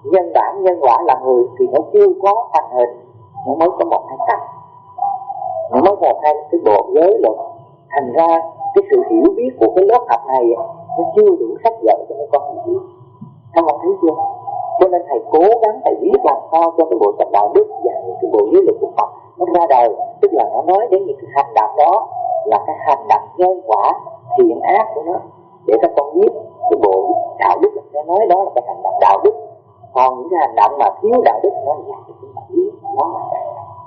nhân bản, nhân quả là người thì nó chưa có thành hình, nó mới có 1-2 cách, nó mới 1-2 cái bộ giới luật. Thành ra cái sự hiểu biết của cái lớp học này nó chưa đủ sách vở cho mấy con hiểu. Các con thấy chưa? Cho nên thầy cố gắng thầy viết làm sao cho cái bộ sách đạo đức và những cái bộ giới luật của Phật nó ra đời. Tức là nó nói đến những cái hành động đó là cái hành động nhân quả thiện ác của nó, để các con biết cái bộ đạo đức nó nói đó là cái hành động đạo đức. Còn những cái hành động mà thiếu đạo đức nó là để chúng ta biết nó là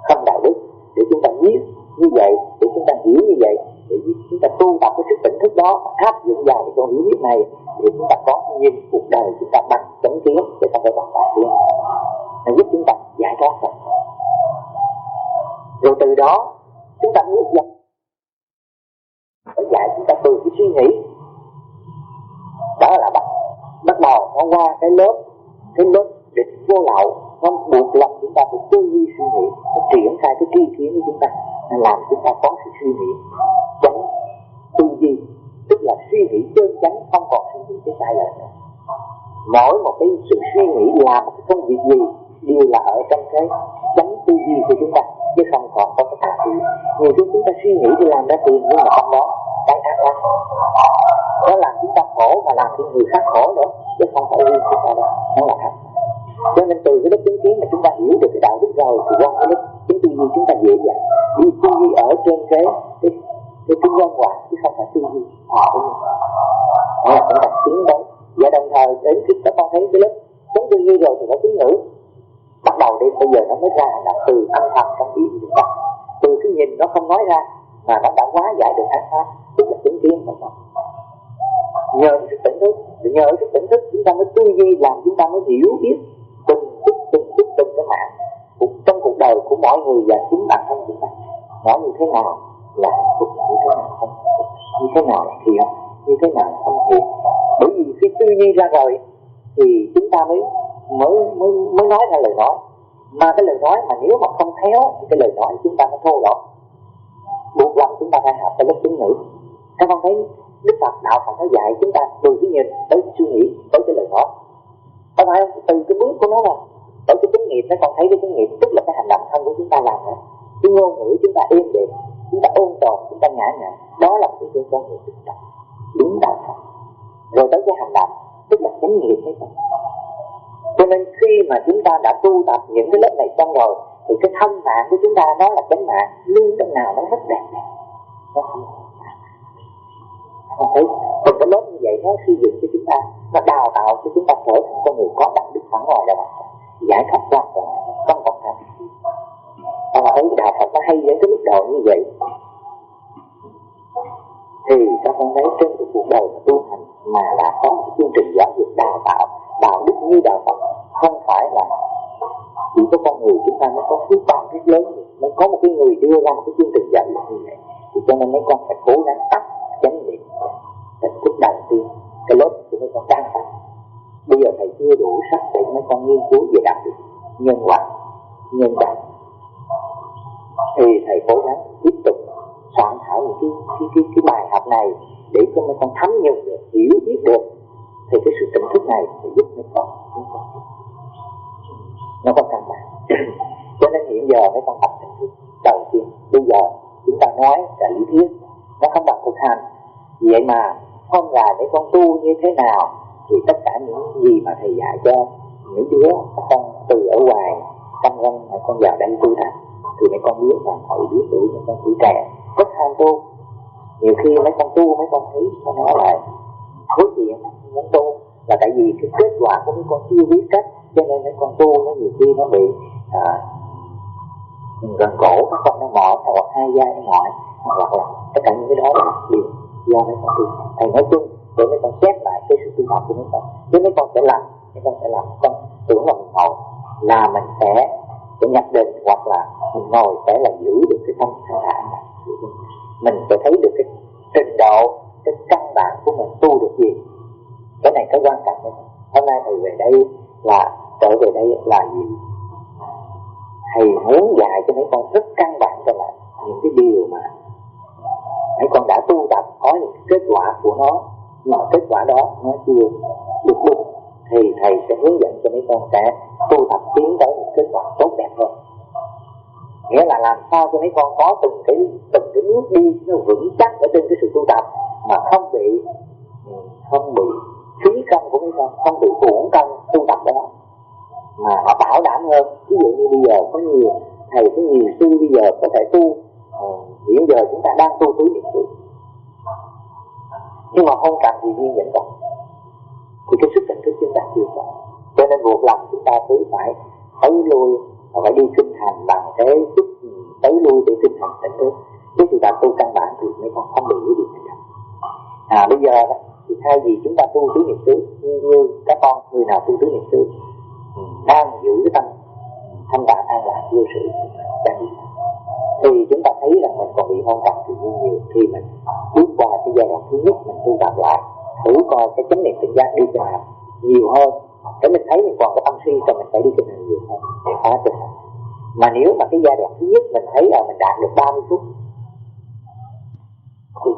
không đạo đức, để chúng ta biết như vậy, để chúng ta hiểu như vậy, để chúng ta tu tập cái sức tỉnh thức đó, áp dụng vào cái con hiểu biết này, để chúng ta có nhìn cuộc đời chúng ta bằng chánh kiến, để ta phải bằng đạo kiến, nó giúp chúng ta giải thoát ra. Rồi từ đó chúng ta bước dần, nó dạy chúng ta từ cái suy nghĩ đó là bắt đầu nó qua cái lớp định vô lậu, nó buộc lòng chúng ta phải tư duy suy nghĩ, nó triển khai cái tri kiến của chúng ta, nó làm chúng ta có sự suy nghĩ chánh tư duy, tức là suy nghĩ chân chánh, không còn suy nghĩ cái sai lệch nữa. Mỗi một cái sự suy nghĩ làm một cái công việc gì đều là ở trong cái chánh tư duy của chúng ta, chứ không còn có cái tà tư. Nhiều khi chúng ta suy nghĩ để làm ra tiền, nhưng mà trong đó cái ác nó làm chúng ta khổ mà làm cho người khác khổ nữa, chứ không phải riêng chúng ta đâu, nó là thật. Cho nên từ cái lớp chứng kiến mà chúng ta hiểu được cái đạo đức rồi, thì qua cái lớp chứng tư duy chúng ta dễ dàng. Vì tư duy ở trên cái nhân quả, chứ không phải tư duy đó là chúng ta chứng đấy. Và đồng thời đến khi các con thấy cái lớp chứng tư duy rồi thì có chứng ngữ bắt đầu đi, bây giờ nó mới ra là từ âm thầm trong ý của chúng ta, từ cái nhìn nó không nói ra mà nó đã hóa giải được ác pháp, tức là chứng kiến của con. Nhờ cái sức tỉnh thức chúng ta mới tư duy, làm chúng ta mới hiểu biết từng cái mạng trong cuộc đời của mỗi người và chính bản thân chúng ta, nó như thế nào là hạnh phúc, như thế nào không hạnh phúc, như thế nào là thiện, như thế nào là không thiện. Bởi vì khi tư duy ra rồi thì chúng ta mới nói ra lời nói, mà cái lời nói mà nếu mà không khéo thì cái lời nói chúng ta nó thô lỗ, buộc lòng chúng ta phải học cái lớp chứng ngữ. Các con thấy Đức Phật đạo Phật nó dạy chúng ta từ cái nhìn tới suy nghĩ tới cái lời nói, có phải không? Từ cái bước của nó là tới cái chứng nghiệp. Nó còn thấy cái chứng nghiệp tức là cái hành động thân của chúng ta làm nữa, cái ngôn ngữ chúng ta êm đềm, chúng ta ôn tồn, chúng ta nhã nhặn, đó là cái cơ con người thực tập đúng đạo Phật. Rồi tới cái hành động tức là chánh niệm đấy. Cho nên khi mà chúng ta đã tu tập những cái lớp này xong rồi thì cái thân mạng của chúng ta đó là chánh mạng, luôn lúc nào nó rất đẹp, nó không thấy từng cái lớp như vậy nó xây dựng cho chúng ta, nó đào tạo cho chúng ta trở thành con người có đạo đức phản ngoài đạo Phật, giải thoát hoàn toàn không còn tham. Mà thấy đạo Phật nó hay đến cái mức độ như vậy thì các con thấy trên cái cuộc đời tu hành mà đã có một chương trình giáo dục đào tạo đạo đức như đạo Phật, không phải là chỉ có con người chúng ta mới có phước báo rất lớn, mới có một cái người đưa ra một cái chương trình giáo dục như vậy. Thì cho nên mấy con phải cố gắng tập chánh niệm. Thành phút đầu tiên cái lớp của mấy con đang tập. Bây giờ thầy chưa đủ sắc để mấy con nghiên cứu về đạo đức, nhân quả, nhân đạo, thì thầy cố gắng tiếp tục soạn thảo những cái bài học này để cho mấy con thấm nhận được, hiểu biết được. Thì cái sự tỉnh thức này sẽ giúp mấy con nó có căn bản. Cho nên hiện giờ mấy con tập tỉnh thức đầu tiên. Bây giờ chúng ta nói là lý thuyết, nó không bằng thực hành. Vậy mà không là mấy con tu như thế nào thì tất cả những gì mà thầy dạy cho những đứa các con từ ở ngoài căm răng mấy con vào đây tu tập thì mấy con biết rằng thầy biết tuổi mấy con tuổi trẻ rất ham tu. Nhiều khi mấy con tu mấy con thấy nó nói là hối chuyện muốn tu là tại vì cái kết quả của mấy con chưa biết cách, cho nên mấy con tu nó nhiều khi nó bị gần cổ các con nó mỏi hoặc hai vai nó mỏi hoặc là tất cả những cái đó là điều do mấy con tu. Thầy nói chung để mấy con xét lại cái sự tu học của mấy con, chứ mấy con sẽ làm con tưởng là mình ngồi là mình sẽ nhập định, hoặc là mình ngồi sẽ là giữ được cái tâm thanh thản này. Mình sẽ thấy được cái trình độ, cái căn bản của mình tu được gì. Cái này cái quan trọng đấy. Hôm nay thầy về đây là trở về đây là gì? Thầy muốn dạy cho mấy con rất căn bản cho lại những cái điều mà mấy con đã tu tập có những kết quả của nó, nhưng mà kết quả đó nó chưa được đúng thì thầy sẽ hướng dẫn cho mấy con sẽ tu tập tiến tới một kết quả tốt đẹp hơn. Nghĩa là làm sao cho mấy con có từng cái bước đi nó vững chắc ở trên cái sự tu tập mà không bị phí công của mấy con, không bị uổng công tu tập đó, mà họ bảo đảm hơn. Ví dụ như bây giờ có nhiều thầy, có nhiều sư bây giờ có thể tu, hiện giờ chúng ta đang tu tứ niệm xứ, nhưng mà không cần thì duyên vẫn còn, thì cái sức tỉnh thức chúng ta chưa có. Cho nên buộc lòng chúng ta cứ phải tới lui, phải đi kinh hành bằng cái sức tới lui để kinh hành tỉnh thức. Chứ chúng ta tu căn bản thì mấy con không bị cái gì hết. Bây giờ đó thì thay vì chúng ta tu tứ niệm xứ như các con người nào tu tứ niệm xứ đang giữ cái tâm thanh tạng an lạc vô sự thì chúng ta thấy rằng mình còn bị hôn trầm thì nhiều. Thì mình bước qua cái giai đoạn thứ nhất, mình tu tập lại thử coi cái chánh niệm tỉnh giác đi cho làm nhiều hơn, để mình thấy mình còn có tâm si thì mình phải đi kinh hành nhiều hơn để phá kinh hành. Mà nếu mà cái giai đoạn thứ nhất mình thấy là mình đạt được 30 phút thì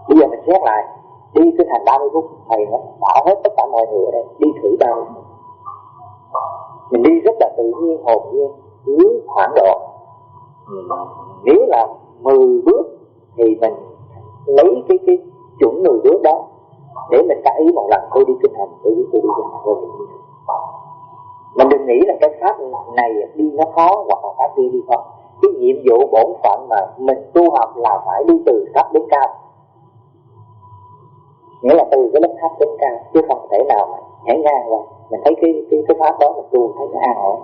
bây giờ mình xét lại đi kinh hành 30 phút, thầy nó bảo hết tất cả mọi người ở đây đi thử 30 phút. Mình đi rất là tự nhiên, hồn nhiên, cứ khoảng độ nếu là 10 bước thì mình lấy cái chuẩn 10 bước đó để mình ta ý một lần tôi đi kinh hành, tôi đi kinh hành rồi mình đừng nghĩ là cái pháp này đi nó khó hoặc là pháp đi khó. Cái nhiệm vụ bổn phận mà mình tu học là phải đi từ thấp đến cao, nghĩa là từ cái lớp thấp đến cao, chứ không thể nào mà nhảy ngang qua. Mình thấy cái pháp đó mình tu thấy nó an ổn,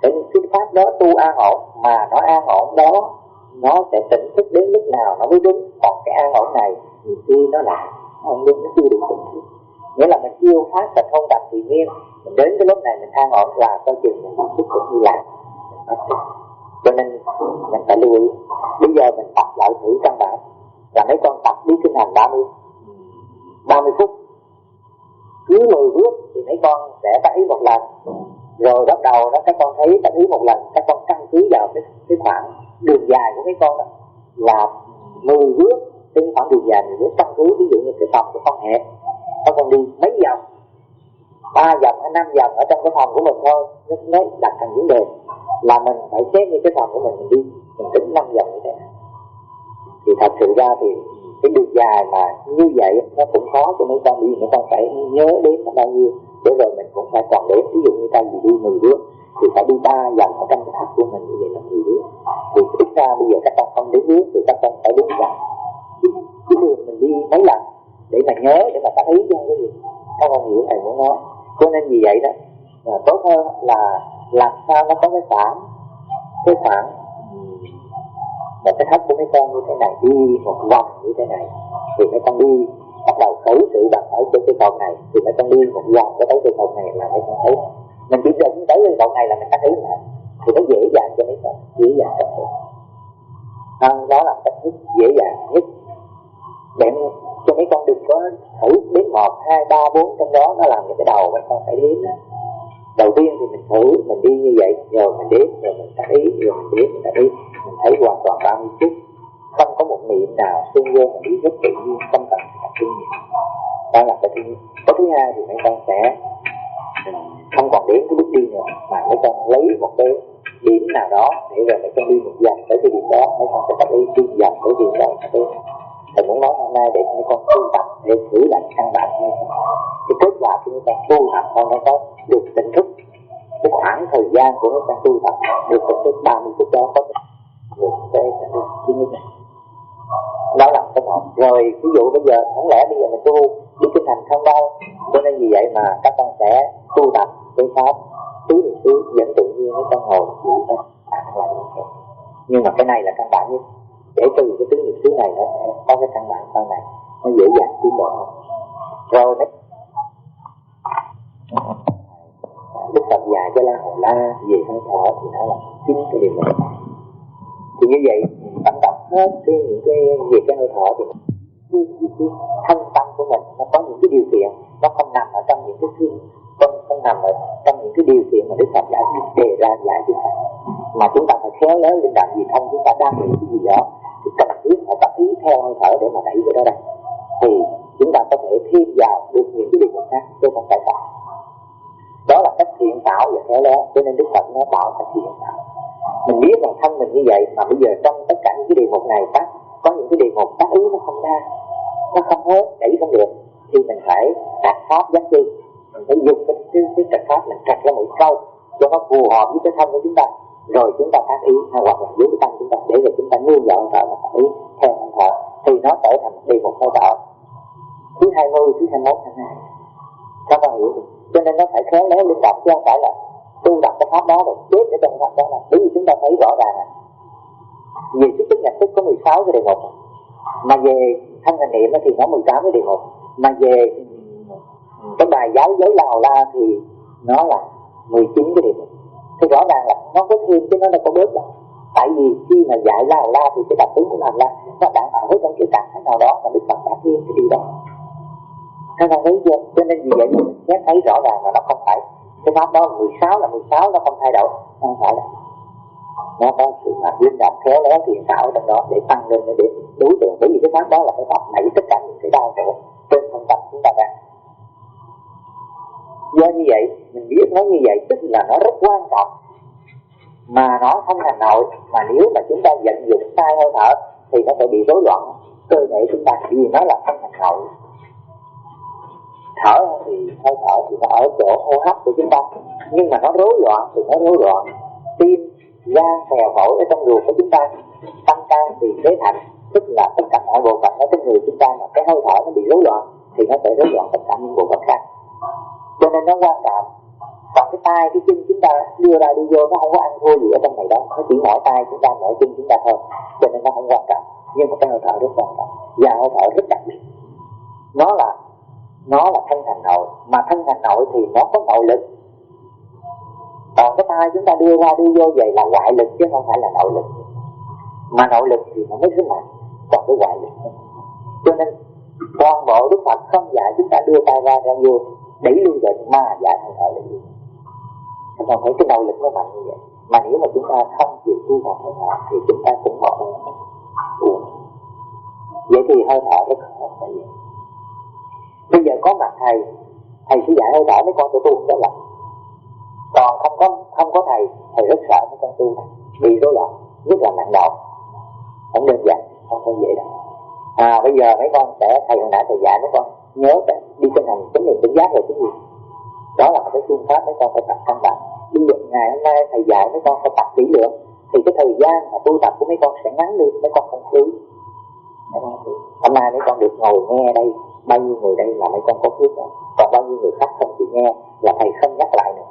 cái pháp đó tu an ổn, mà nó an ổn đó nó sẽ tỉnh thức đến lúc nào nó mới đúng. Còn cái an ổn này nhiều khi nó lại nó không đúng, nó chưa đủ tỉnh thức. Nghĩa là mình chưa phát và không tập thì nguyên, mình đến cái lúc này mình an ổn là coi chừng mình tiếp tục đi làm. Cho nên mình phải lưu ý. Bây giờ mình tập lại thử căn bản là mấy con tập đi kinh hành 30 phút, cứ 10 bước thì mấy con sẽ tác ý một lần. Rồi bắt đầu đó các con thấy tác ý một lần, các con căn cứ vào cái khoảng đường dài của mấy con đó là 10 bước. Cái khoảng đường dài 10 bước căn cứ, ví dụ như cái phòng của con hẹp, các con đi mấy vòng, 3 vòng hay 5 vòng ở trong cái phòng của mình thôi, nó đặt thành vấn đề. là mình phải xét như cái phòng của mình đi, mình tính 5 vòng như thế này. Thì thật sự ra thì cái đường dài mà như vậy nó cũng khó cho mấy con đi, mấy con phải nhớ đến nó bao nhiêu để rồi mình cũng phải còn đếm. Ví dụ như ta gì đi 10 bước thì phải đi 3 vòng ở trong cái tháp của mình, như vậy là 10 bước. Thì ít ra bây giờ các con không đếm bước thì các con phải đếm vòng cái đường mình đi mấy lần để mà nhớ, để mà tác ý cho cái gì các con hiểu thầy muốn nói. Cho nên vì vậy đó tốt hơn là làm sao nó có cái khoảng một cái thấp của mấy con như thế này, đi một vòng như thế này thì mấy con đi bắt đầu khởi sự đặt ở trên cái cột này, thì mấy con đi một vòng cái tới cái cột này là mấy con thấy mình chỉ định tới cái cột này là mình tác ý lại thì nó dễ dàng cho mấy con, dễ dàng tập được. Đó là cách thức dễ dàng nhất để cho mấy con đừng có thử đến 1, 2, 3, 4 trong đó nó làm những cái đầu mấy con phải đếm. Đầu tiên thì mình thử, mình đi như vậy, rồi mình đếm, rồi mình tác ý, rồi mình đếm, mình tác ý, mình thấy hoàn toàn 30 phút, không có một niệm nào xuyên vô, mình đi rất tự nhiên, không cần tập trung nhiều. Đó là cái thứ nhất. Cái thứ hai thì mấy con sẽ không còn đếm cái bước đi nữa, mà mấy con lấy một cái điểm nào đó để rồi mấy con đi một vòng tới cái điểm đó, mấy con sẽ tác ý đi vòng tới điểm đó. Thầy muốn nói hôm nay để mấy con tu tập để thử lại căn bản như thế. Cái kết quả của mấy con tu tập con nó có được tỉnh thức. Cái khoảng thời gian của mấy con tu tập được tỉnh thức 30 phút đó có được cái tỉnh thức thứ nhất này. Đó là cái một. Rồi ví dụ bây giờ không lẽ bây giờ mình tu đi kinh hành không đâu, cho nên vì vậy mà các con sẽ tu tập cái pháp tứ niệm xứ dẫn tự nhiên mấy con ngồi chỉ lại. Nhưng mà cái này là căn bản nhất. Để từ cái tứ niệm xứ này nó sẽ có cái căn bản sau này nó dễ dàng tiến bộ hơn. Rồi đấy, Đức Phật dạy cho La Hầu La về hơi thở thì nó là chính cái điều này. Thì như vậy vận động hết những cái về cái hơi thở thì cái thân tâm của mình nó có những cái điều kiện, nó không nằm ở trong những cái thương, không nằm ở trong những cái điều kiện mà Đức Phật đã đề ra dạy chúng ta, mà chúng ta phải khéo léo linh động. Vì không chúng ta đang nghĩ cái gì đó thì cần thiết phải bắt ý theo hơi thở để mà đẩy cái đó ra, thì chúng ta có thể thêm vào được những cái điều kiện khác chứ không phải tạo. Đó là cách thiện tạo và khéo léo. Cho nên Đức Phật nó tạo cách thiện tạo. Mình biết rằng thân mình như vậy mà bây giờ trong tất cả những cái đề mục này có những cái đề mục tác ý nó không ra, nó không hết, đẩy không được, thì mình phải đặt pháp giác chi. Mình phải dùng cái trạch pháp mình trạch ra một câu cho nó phù hợp với cái thân của chúng ta, rồi chúng ta tác ý hoặc là với cái tâm chúng ta để rồi chúng ta nương vào thở và tác ý theo hơi thở thì nó trở thành đề mục hơi thở thứ 20, thứ 21, 22. Các bạn hiểu không? Cho nên nó phải khéo léo linh động chứ không phải là tu tập cái pháp đó rồi chết ở trong pháp đó. Là bởi vì chúng ta thấy rõ ràng về sức tức nhập thức có 16 cái đề mục, mà về thân hành niệm thì nó 18 cái đề mục, mà về cái bài giáo giới La Hầu La thì nó là 19 cái đề mục. Thì rõ ràng là nó có thêm chứ nó đâu có bớt đâu. Tại vì khi mà dạy La Hầu La thì cái đặc tính của La Hầu La nó đang ở trong cái trạng thái nào đó mà Đức Phật đã thêm cái điều đó. Các bạn thấy chưa? Cho nên vì vậy mình sẽ thấy rõ ràng là nó không phải cái pháp đó 16 là 16, nó không thay đổi, không phải là nó có sự linh động khéo léo thiện xảo trong đó để tăng lên để đối tượng. Bởi vì cái pháp đó là cái pháp đẩy tất cả những cái đau khổ trên thân tâm chúng ta ra. Do như vậy mình biết nó như vậy tức là nó rất quan trọng, mà nó không hành nội. Mà nếu mà chúng ta vận dụng sai hơi thở thì nó sẽ bị rối loạn cơ thể chúng ta, vì nó là không hành nội. Thở thì hơi thở thì nó ở chỗ hô hấp của chúng ta, nhưng mà nó rối loạn thì nó rối loạn tim, gan, phèo phổi ở trong ruột của chúng ta, tâm can thì phế thận, tức là tất cả mọi bộ phận ở trong người chúng ta mà cái hơi thở nó bị rối loạn thì nó sẽ rối loạn tất cả những bộ phận khác. Cho nên nó quan trọng. Còn cái tay, cái chân chúng ta đưa ra đi vô nó không có ăn thua gì ở trong này đâu, nó chỉ mỏi tay chúng ta, mỏi chân chúng ta thôi, cho nên nó không quan trọng. Nhưng mà cái hơi thở rất quan trọng, và hơi thở rất đặc biệt. Nó là thân hành nội, mà thân hành nội thì nó có nội lực. Còn cái tay chúng ta đưa ra đưa vô vậy là ngoại lực chứ không phải là nội lực. Mà nội lực thì nó mới rất mạnh, còn cái ngoại lực không. Cho nên toàn bộ Đức Phật không dạy chúng ta đưa tay ra vô đẩy lui bệnh, mà dạy hơi thở để gì. Các bạn thấy cái nội lực nó mạnh như vậy. Mà nếu mà chúng ta không chịu tu tập hơi thở thì chúng ta cũng bỏ uổng. Vậy thì hơi thở rất khó. Bây giờ có mặt thầy sẽ dạy hơi thở mấy con sẽ tu đó là. Còn Còn không có thầy rất sợ mấy con tu này bị rối loạn, nhất là nặng đầu. Không đơn giản, không phải vậy đâu. Bây giờ mấy con sẽ, thầy hồi nãy thầy dạy mấy con nhớ đi chân hành chánh niệm tỉnh giác rồi cái gì. Đó là một cái phương pháp mấy con phải tập căn bản. Bây giờ ngày hôm nay thầy dạy mấy con phải tập kỹ lưỡng, thì cái thời gian mà tu tập của mấy con sẽ ngắn đi, mấy con không phí. Hôm nay mấy con được ngồi nghe đây, bao nhiêu người đây là mấy con có phước rồi. Còn bao nhiêu người khác không chịu nghe là thầy không nhắc lại nữa.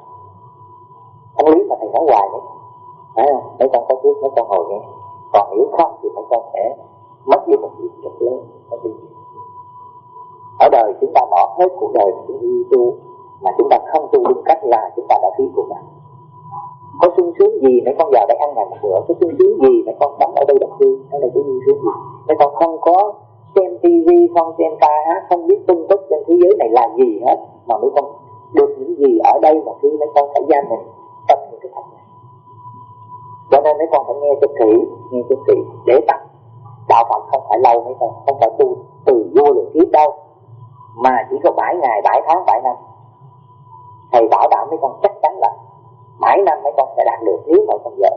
Không lý mà thầy nói hoài nữa. Phải không? Mấy con có phước mấy con ngồi nghe. Còn nếu không thì mấy con sẽ mất đi một việc rất lớn. Ở đời chúng ta bỏ hết cuộc đời mà chúng đi tu, mà chúng ta không tu đúng cách là chúng ta đã phí cuộc đời. Có sung sướng gì mấy con vào đây ăn ngày một bữa, có sung sướng gì mấy con sống ở đây đọc thư, ở đây có sung sướng gì. Mấy con không có xem tivi, không xem ca hát, không biết tin tức trên thế giới này là gì hết, mà mấy con được những gì ở đây mà khi mấy con phải gia mình trong những cái thành này. Cho nên mấy con phải nghe cho kỹ để tập. Đạo Phật không phải lâu mấy con, không phải tu từ vô lượng kiếp đâu, mà chỉ có 7 ngày, 7 tháng, 7 năm. Thầy bảo đảm mấy con chắc chắn là 7 năm mấy con sẽ đạt được nếu mà không giờ.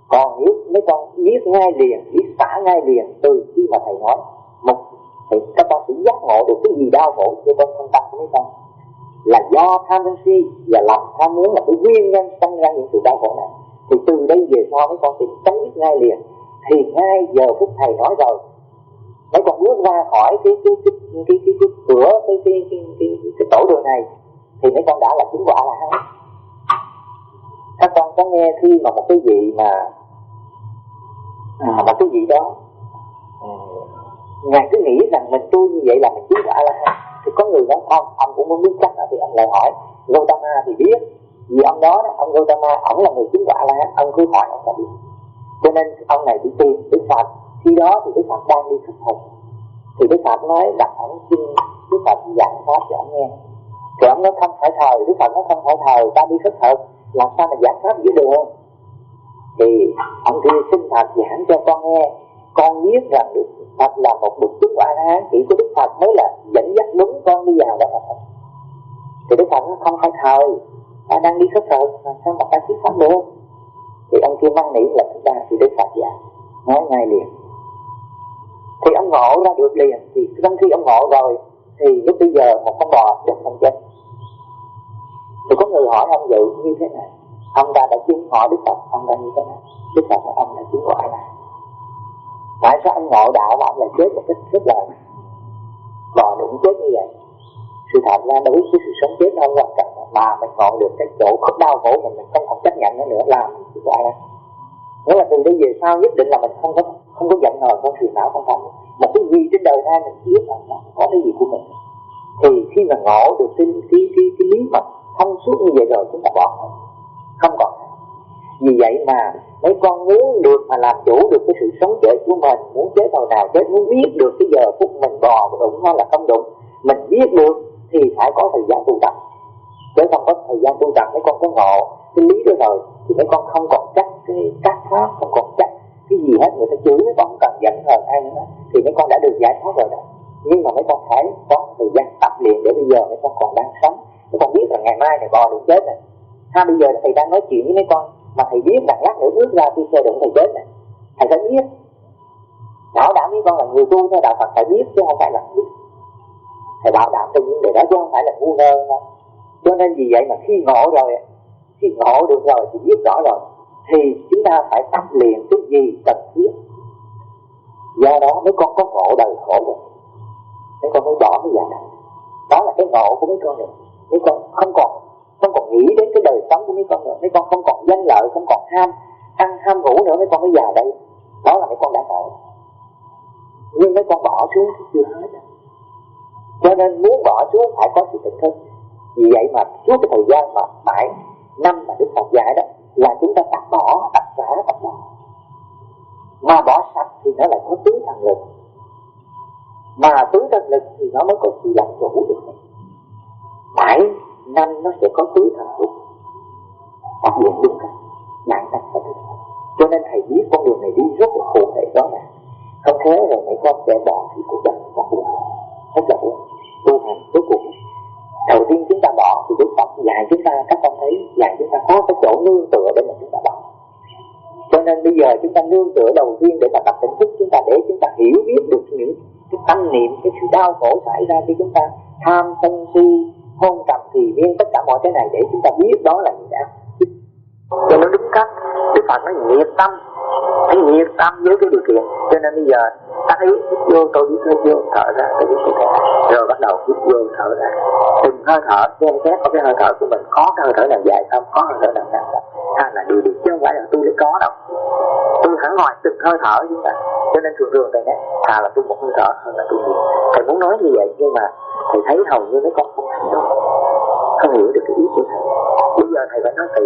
Còn nếu mấy con biết ngay liền, biết xả ngay liền từ khi mà thầy nói một, thì các con sẽ giác ngộ được cái gì đau khổ cho con thân tâm của mấy con là do tham sân si và lòng tham muốn là cái nguyên nhân sinh ra những sự đau khổ này. Thì từ đây về sau mấy con sẽ chấm dứt ngay liền. Thì ngay giờ phút thầy nói rồi, mấy con bước ra khỏi cái cửa cái tổ đường này thì mấy con đã là chứng quả A-la-hán. Các con có nghe khi mà một cái vị mà cái vị đó ngài cứ nghĩ rằng mình tu như vậy là mình chứng quả A-la-hán, thì có người nói không, ông cũng muốn biết chắc, thì ông lại hỏi Gautama thì biết, vì ông đó ông Gautama ông là người chứng quả A-la-hán, ông cứ hỏi ông đã biết. Cho nên ông này đi tìm Đức Phật, khi đó thì Đức Phật đang đi khất thực, thì Đức Phật nói đặt ông xin Đức Phật giảng pháp cho ông nghe. Thì ông nói không phải thời, Đức Phật nói không phải thời, ta đi khất thực làm sao mà giảng pháp giữa đường. Thì ông kia xin Phật giảng cho con nghe, con biết rằng Đức Phật là một bậc chứng quả A-la-hán, chỉ có Đức Phật mới là dẫn dắt đúng con đi vào đó. Thì Đức Phật nói không phải thời, ta đang đi khất thực, làm sao mà ta thuyết pháp được. Thì ông kia năn nỉ lần thứ ba thì Đức Phật giảng nói ngay liền. Thì ông ngộ ra được liền. Thì trong khi ông ngộ rồi thì lúc bây giờ một con bò được không chết. Thì có người hỏi ông vậy như thế này, ông ta đã chứng, hỏi Đức Phật ông ta như thế này. Đức Phật nói ông đã chứng quả là tại sao ông ngộ đạo mà ông lại chết một cách rất là bò đụng chết như vậy. Sự thật ra đối với cái sự sống chết nó không quan trọng, mà mình ngộ được cái chỗ khóc đau khổ mình không còn chấp nhận nó nữa, làm sự quả ra. Nghĩa là từ đây về sau nhất định là mình không có giận hờn, không phiền não, không thành một cái gì trên đời này mình biết là nó có cái gì của mình. Thì khi mà ngộ được cái lý mật thông suốt như vậy rồi chúng ta bỏ không còn. Vì vậy mà mấy con muốn được mà làm chủ được cái sự sống chết của mình, muốn chết hồi nào chết, muốn biết được cái giờ phút mình bò đụng hay là không đụng, mình biết được thì phải có thời gian tu tập. Chứ không có thời gian tu tập mấy con có ngộ cái lý đó rồi thì mấy con không còn chắc cái các pháp, không còn chắc cái gì hết, người ta chửi mấy con không cần giận hờn ai nữa, thì mấy con đã được giải thoát rồi đó. Nhưng mà mấy con phải có thời gian tập luyện để bây giờ mấy con còn đang sống. Mấy con biết là ngày mai này bò đụng chết này. Bây giờ thầy đang nói chuyện với mấy con mà thầy biết rằng lát nữa bước ra khi xe đụng thầy chết này, thầy phải biết. Bảo đảm với con là người tu theo đạo Phật phải biết chứ không phải là không biết. Thầy bảo đảm cho những điều đó chứ không phải là ngu ngơ đâu. Cho nên vì vậy mà khi ngộ rồi, khi ngộ được rồi thì biết rõ rồi, thì chúng ta phải tập luyện cái gì cần thiết. Do đó mấy con có ngộ đời khổ rồi, mấy con mới bỏ cái dạng này. Đó là cái ngộ của mấy con rồi. Mấy con không còn nghĩ đến cái đời sống của mấy con nữa. Mấy con không còn danh lợi, không còn ham ngủ nữa. Mấy con mới vào đây. Đó là mấy con đã ngộ. Nhưng mấy con bỏ xuống thì chưa hết. Cho nên muốn bỏ xuống phải có sự tỉnh thức. Vì vậy mà suốt cái thời gian mà 7 năm mà Đức Phật dạy đó là chúng ta tập bỏ, tập xả, tập bỏ. Mà bỏ sạch thì nó lại có tứ thần lực. Mà tứ thần lực thì nó mới có sự làm chủ được. 7 năm nó sẽ có tứ thần lực. Tập luyện đúng cách, nặng tập phải được. Cho nên thầy biết con đường này đi rất là cụ thể đó là không thế rồi mấy con sẽ bỏ thì cuộc đời con buồn, rất là buồn. Tu hành cuối cùng đầu tiên chúng ta bỏ thì Đức Phật dạy chúng ta, các con thấy dạy dạy chúng ta có cái chỗ nương tựa để mà chúng ta đọc. Cho nên bây giờ chúng ta nương tựa đầu tiên để mà tập tỉnh thức chúng ta, để chúng ta hiểu biết được những cái tâm niệm, cái sự đau khổ xảy ra khi chúng ta tham sân si hôn trầm thì miên, tất cả mọi cái này để chúng ta biết đó là gì đã. Cho nó đúng cách, Đức Phật nói nhiệt tâm, phải nhiệt tâm với cái điều kiện. Cho nên bây giờ tác ý hít vô, tôi biết hơi vô, thở ra, tôi biết tôi thở. Rồi bắt đầu hít vô, thở ra. Từng hơi thở, xem xét có cái hơi thở của mình, có cái hơi thở nào dài không, có hơi thở nào ngắn không. Hay là điều chứ không phải là tôi lấy có đâu. Tôi hẳn ngoài từng hơi thở chúng ta. Cho nên thường thầy nói, thà là tôi một hơi thở hơn là tôi nhiều. Thầy muốn nói như vậy nhưng mà thầy thấy hầu như mấy con không hiểu, không hiểu được cái ý của thầy. Bây giờ thầy phải nói kỹ.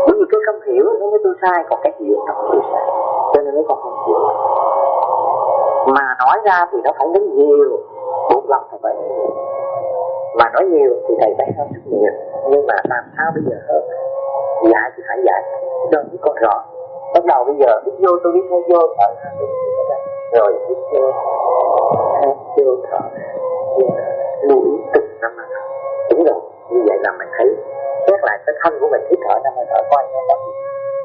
Bởi vì cái không hiểu nó mới tôi sai, còn cái hiểu nó không tôi sai. Cho nên mấy con không hiểu. Mà nói ra thì nó phải đến nhiều, 4 lần thầy phải nói nhiều. Mà nói nhiều thì thầy phải hơn rất nhiều. Nhưng mà làm sao bây giờ hơn? Dạy thì phải dạy cho những con rõ. Bắt đầu bây giờ hít vô, tôi biết hơi vô, thở ra, rồi hít vô, thở ra, lưu ý từng năm hơi thở. Đúng rồi, như vậy là mình thấy xét lại cái thân của mình, hít thở năm hơi thở coi nó có gì,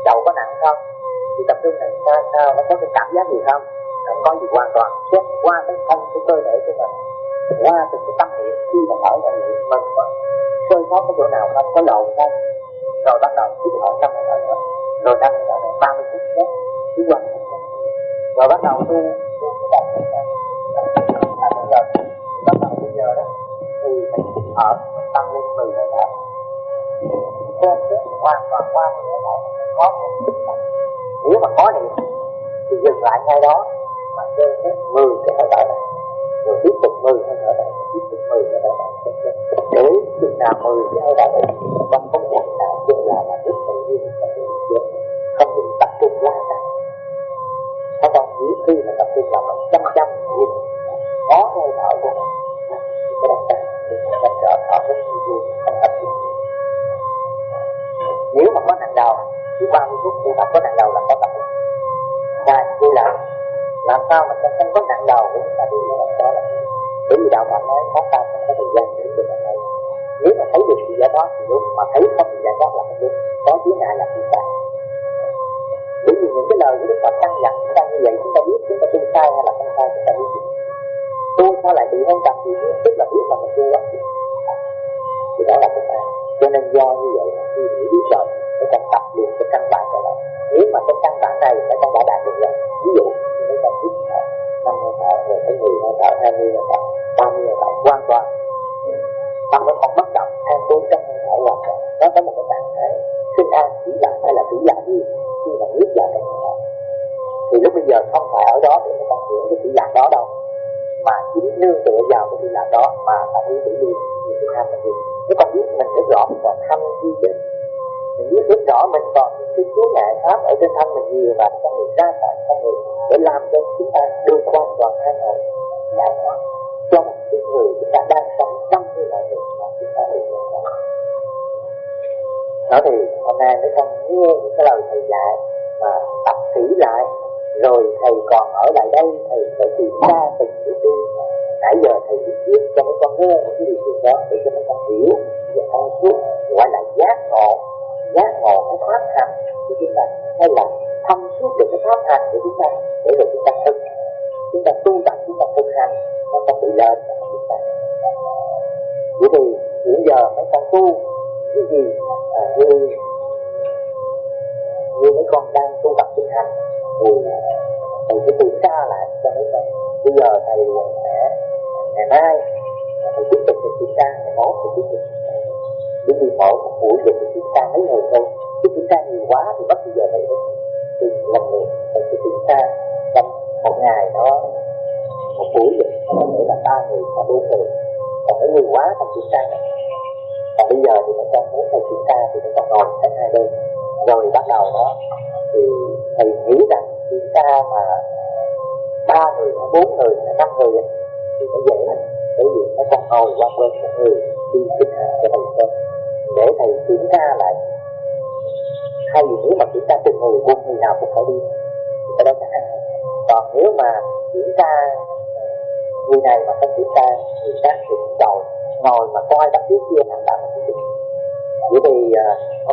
đầu có nặng không, thì tập trung này sao, nó có cái cảm giác gì không, không có gì, hoàn toàn xét qua cái thân, cái cơ thể của mình, qua từng cái tâm niệm khi mà thở ra vậy mình có sơ sót cái chỗ nào không, có lộn không, rồi bắt đầu hít thở năm hơi thở nữa, rồi năm hơi thở nữa, 30 phút xét cứ quanh rồi bắt đầu tôi bắt đầu bây giờ đó thì mình thở mình tăng lên 10 hơi thở, xem xét hoàn toàn qua 10 hơi thở có một nếu mà có niệm thì dừng lại ngay đó mà xem xét 10 cái hơi thở này, rồi tiếp tục 10 hơi thở này, tiếp tục 10 hơi thở này, để chừng nào 10 cái hơi thở này không nhận nào chừng nào mà rất tự nhiên không bị tập trung lại cả. Các con nghĩ khi mà tập trung vào mình chăm nhìn có hơi thở của mình thì cái đặc trạng thì mình sẽ trở thở rất nhiều không tập trung. Nếu mà có nặng đầu cứ 30 phút tu tập có nặng đầu là có tập trung. Và vui lại làm sao mà không có nặng đầu của chúng ta đi nữa đó là bởi vì đạo Phật nói pháp ta không có thời gian để được làm này. Nếu mà thấy được sự giải thoát thì đúng, mà thấy không bị giải thoát là không đúng, có chứa ngại là không sai. Bởi vì những cái lời của Đức Phật căn dặn chúng ta như vậy, chúng ta biết chúng ta tu sai hay là không sai, chúng ta biết được. Tu sao lại bị hôn trầm thì tức là biết mà mình tu quá thì đó là không sai. Cho nên do như vậy mà khi nghĩ biết rồi để con tập luyện cái căn bản trở lại. Nếu mà cái căn bản này phải con đã đạt được rồi, ví dụ nếu con hít thở 5 hơi thở, rồi tới 10 hơi thở, 20 hơi thở, 30 hơi thở hoàn toàn tâm với con bất động an trú trong hơi thở hoàn toàn, nó có một cái trạng thái sinh an chỉ là hay là chỉ là gì khi mà biết vào trong hơi thở thì lúc bây giờ không phải ở đó để con hưởng cái thủy lạc đó đâu, mà chính nương tựa vào cái thủy lạc đó mà ta thấy tự nhiên như cái tham là gì. Nếu con biết mình rất rõ mình còn tham chi chứ, mình biết rất rõ mình còn những cái chướng ngại pháp ở trên thân mình nhiều mà con người ra khỏi con người để làm cho chúng ta được hoàn toàn an ổn giải thoát cho một cái người chúng ta đang sống trong như mọi người mà chúng ta được giải thoát. Đó thì hôm nay nếu con nghe những cái lời thầy dạy mà tập kỹ lại rồi thầy còn ở lại đây thầy sẽ tìm ra từng cái đi. Nãy giờ thầy viết cho mấy con nghe một cái điều kiện đó để cho mấy con hiểu và thông suốt, gọi là giác ngộ cái pháp hành của chúng ta, hay là thông suốt được cái pháp hành của chúng ta để rồi chúng ta thực, chúng ta tu tập, chúng ta thực hành nó không bị lên mà không bị sai. Vậy thì hiện giờ mấy con tu cái gì như mấy con đang tu tập thực hành thì thầy sẽ kiểm tra lại cho mấy con. Bây giờ thầy sẽ ngày mai thầy tiếp tục kiểm tra, ngày mốt thầy tiếp tục bởi vì mỗi một buổi để kiểm tra mấy người thôi, chứ kiểm tra nhiều quá thì bất bây giờ thầy thì lần lượt thầy sẽ kiểm tra trong một ngày đó một buổi vậy có thể là 3 người hoặc 4 người, còn nếu nhiều quá không kiểm tra nữa. Còn bây giờ thì mấy con muốn thầy kiểm tra thì mấy con ngồi hết 2 bên rồi bắt đầu đó thì thầy nghĩ rằng kiểm tra mà 3 người hay 4 người hay 5 người thì nó dễ lắm. Bởi vì mấy con ngồi qua bên một người đi kinh hành cho thầy xem để thầy kiểm tra lại, hay vì nếu mà kiểm tra từng người 4 người nào cũng phải đi thì cái đó chắc ăn. Còn nếu mà kiểm tra người này mà không kiểm tra người khác thì cũng ngồi mà coi bắt biết kia thằng bạn mà cũng vậy thì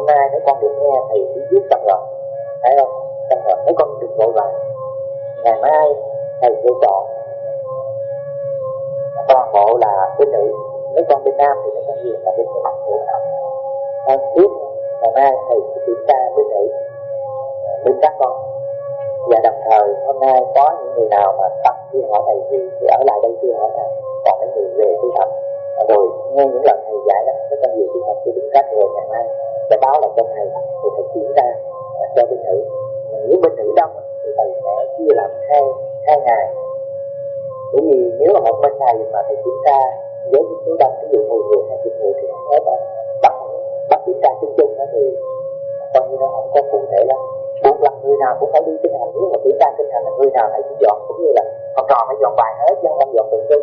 hôm nay mấy con được nghe thầy chỉ viết xong rồi, thấy không? Xong rồi mấy con đừng vội vàng. Ngày mai thầy sẽ chọn toàn bộ là bên nữ, mấy con bên nam thì mấy con nhiều là bên nữ. Hôm tiếp ngày mai thầy sẽ kiểm tra bên nữ, bên các con. Và đồng thời hôm nay có những người nào mà tập chưa hỏi thầy gì thì ở lại đây chưa hỏi thầy, còn mấy người về tu tập rồi nghe những lần thầy dạy đó, mấy con về tu tập tôi đứng cách rồi ngày mai sẽ báo lại cho thầy thì thầy kiểm tra cho bên nữ. Nếu bên nữ đông thì thầy sẽ chia làm hai ngày, bởi vì nếu mà một bên thầy mà thầy kiểm tra với số đông, ví dụ 10 người 20 người thì không hết đó, bắt kiểm tra chung chung đó thì coi như nó không có cụ thể lắm. Buộc là người nào cũng phải đi kinh hành, nếu mà kiểm tra kinh hành là người nào thầy cũng dọn, cũng như là học trò phải dọn bài hết chứ không dọn từng chân.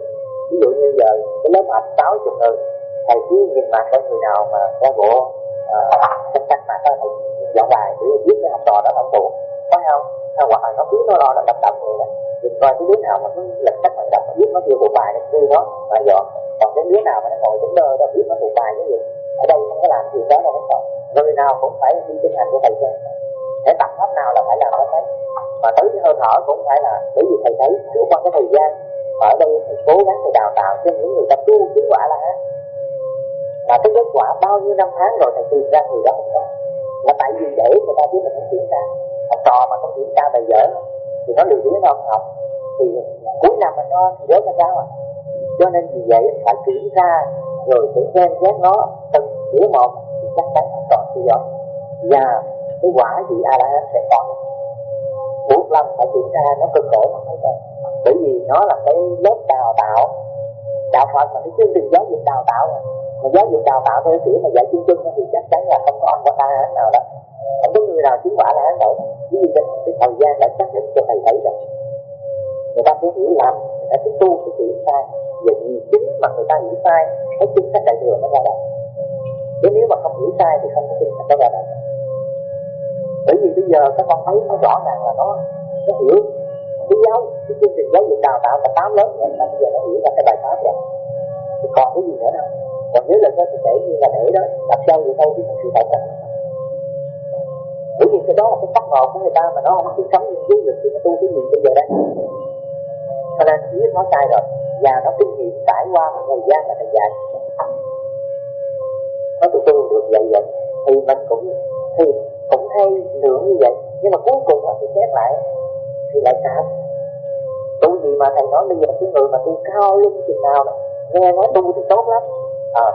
Ví dụ như giờ cái lớp học 60 người, thầy cứ nhìn mặt coi người nào mà có bộ sách mặt đó thầy dọn bài, để viết cái học trò đó không đủ, phải không? Hoặc là nó cứ nó lo nó đập vậy đó, nhìn coi cái đứa nào mà cứ lật sách mà đập viết nó kêu bộ bài nó kêu nó mà dọn, còn cái đứa nào mà nó ngồi đứng đơ đó viết nó bộ bài cái gì ở đây không có làm chuyện đó đâu. Không, người nào cũng phải đi kinh hành của thầy xem, để tập pháp nào là phải làm hết đấy, mà tới cái hơi thở cũng phải là, bởi vì thầy thấy suốt qua cái thời gian mà ở đây thầy cố gắng thầy đào tạo cho những người ta tu chứng quả là mà cái kết quả bao nhiêu năm tháng rồi thầy tìm ra người đó không có, là tại vì để người ta biết mình không kiểm tra. Học trò mà không kiểm tra bây giờ thì nó lười biếng nó không học, thì cuối năm mà nó rớt ra sao à. Cho nên vì vậy phải kiểm tra rồi phải xem xét nó từng đứa một thì chắc chắn học trò sẽ giỏi, và cái quả gì A-la-hán sẽ còn. Buộc lòng phải kiểm tra, nó cực khổ lắm mấy con, bởi vì nó là cái lớp đào tạo đạo Phật mà cái chương trình giáo dục đào tạo mà giáo dục đào tạo theo kiểu mà dạy chung chung thì chắc chắn là không có ông có A-la-hán nào đó, không có người nào chứng quả A-la-hán đâu. Vì vậy cái thời gian đã xác định cho thầy thấy rồi, người ta phải hiểu lầm, người ta phải tu cái hiểu sai, và vì chính mà người ta hiểu sai cái chính sách đại thừa nó ra đời. Chứ nếu mà không hiểu sai thì không có chính sách nó ra đời. Bởi vì bây giờ các con thấy nó rõ ràng là nó hiểu cái chương trình giáo dục đào tạo cả 8 lớp rồi, mà bây giờ nó hiểu là cái bài pháp rồi, thì còn cái gì nữa đâu. Còn nếu là nó thì để như là để đó đập sâu vậy thôi chứ không sự thật đâu. Bởi vì cái đó là cái cách ngộ của người ta mà nó không có sống như dưới lực thì nó tu cái gì bây giờ đây. Cho nên biết nó sai rồi, và nó kinh nghiệm trải qua một thời gian là thầy dạy nó tụi tôi được vậy thì mình cũng hay lượng như vậy, nhưng mà cuối cùng thì xét lại thì lại sao? Tu gì mà thầy nói bây giờ cái người mà tu cao lưng chừng nào đó, nghe nói tu thì tốt lắm,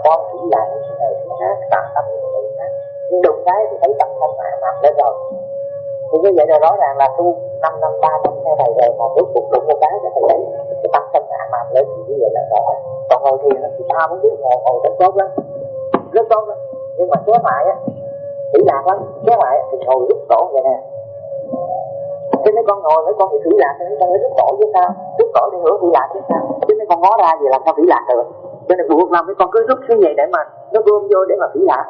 con chỉ là cái này cái khác, tạm tâm như thế này khác, nhưng đụng cái thì thấy tập thanh mặt lên rồi, thì như vậy là rõ ràng là tu 5 năm 3 năm theo thầy rồi mà cuối cùng đụng một cái thầy thấy cái tập thanh mặt lên thì như vậy là rõ ràng. Còn ngồi thiền thì ta muốn biết ngồi rất tốt lắm, nhưng mà kéo lại á thủy lạc lắm, kéo lại thì ngồi rút tổ vậy nè. Chứ mấy con ngồi mấy con bị thủy lạc thì mấy con phải rút tổ chứ sao, rút tổ thì hưởng thủy lạc chứ sao, chứ mấy con ngó ra gì làm sao thủy lạc được. Cho nên buộc lòng mấy con cứ rút như vậy để mà nó gom vô để mà thủy lạc.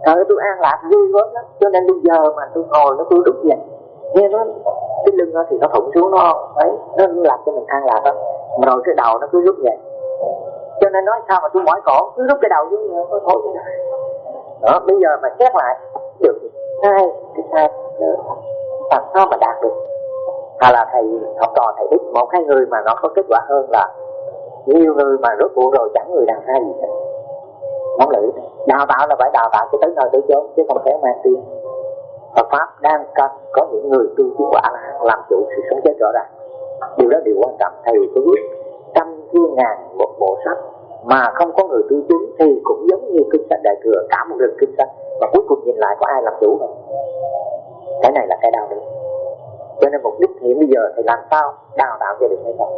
Trời ơi tôi an lạc ghê gớm lắm, cho nên bây giờ mà tôi ngồi nó tôi rút vậy, nghe nó cái lưng nó thì nó thủng xuống nó ấy, nó làm cho mình an lạc đó, rồi cái đầu nó cứ rút vậy. Cho nên nói sao mà tôi mỏi cổ cứ rút cái đầu xuống vậy thôi. Đó, bây giờ mà xét lại được sai cái sai nữa làm sao mà đạt được. Hay là thầy học trò thầy biết một hai người mà nó có kết quả hơn là nhiều người mà rốt cuộc rồi chẳng người làm sai gì hết. Món lưỡi đào tạo là phải đào tạo cho tới nơi tới chốn, chứ không thể mang tiếng. Phật pháp đang cần có những người tu chứng quả là làm chủ sự sống chết rõ ràng. Điều đó điều quan trọng. Thầy có biết 100.000 một bộ sách mà không có người tu chứng thì cũng giống như kinh sách đại thừa, cả một rừng kinh sách mà cuối cùng nhìn lại có ai làm chủ không? Cái này là cái đau đớn. Cho nên mục đích hiện bây giờ thì làm sao đào tạo cho được mấy con.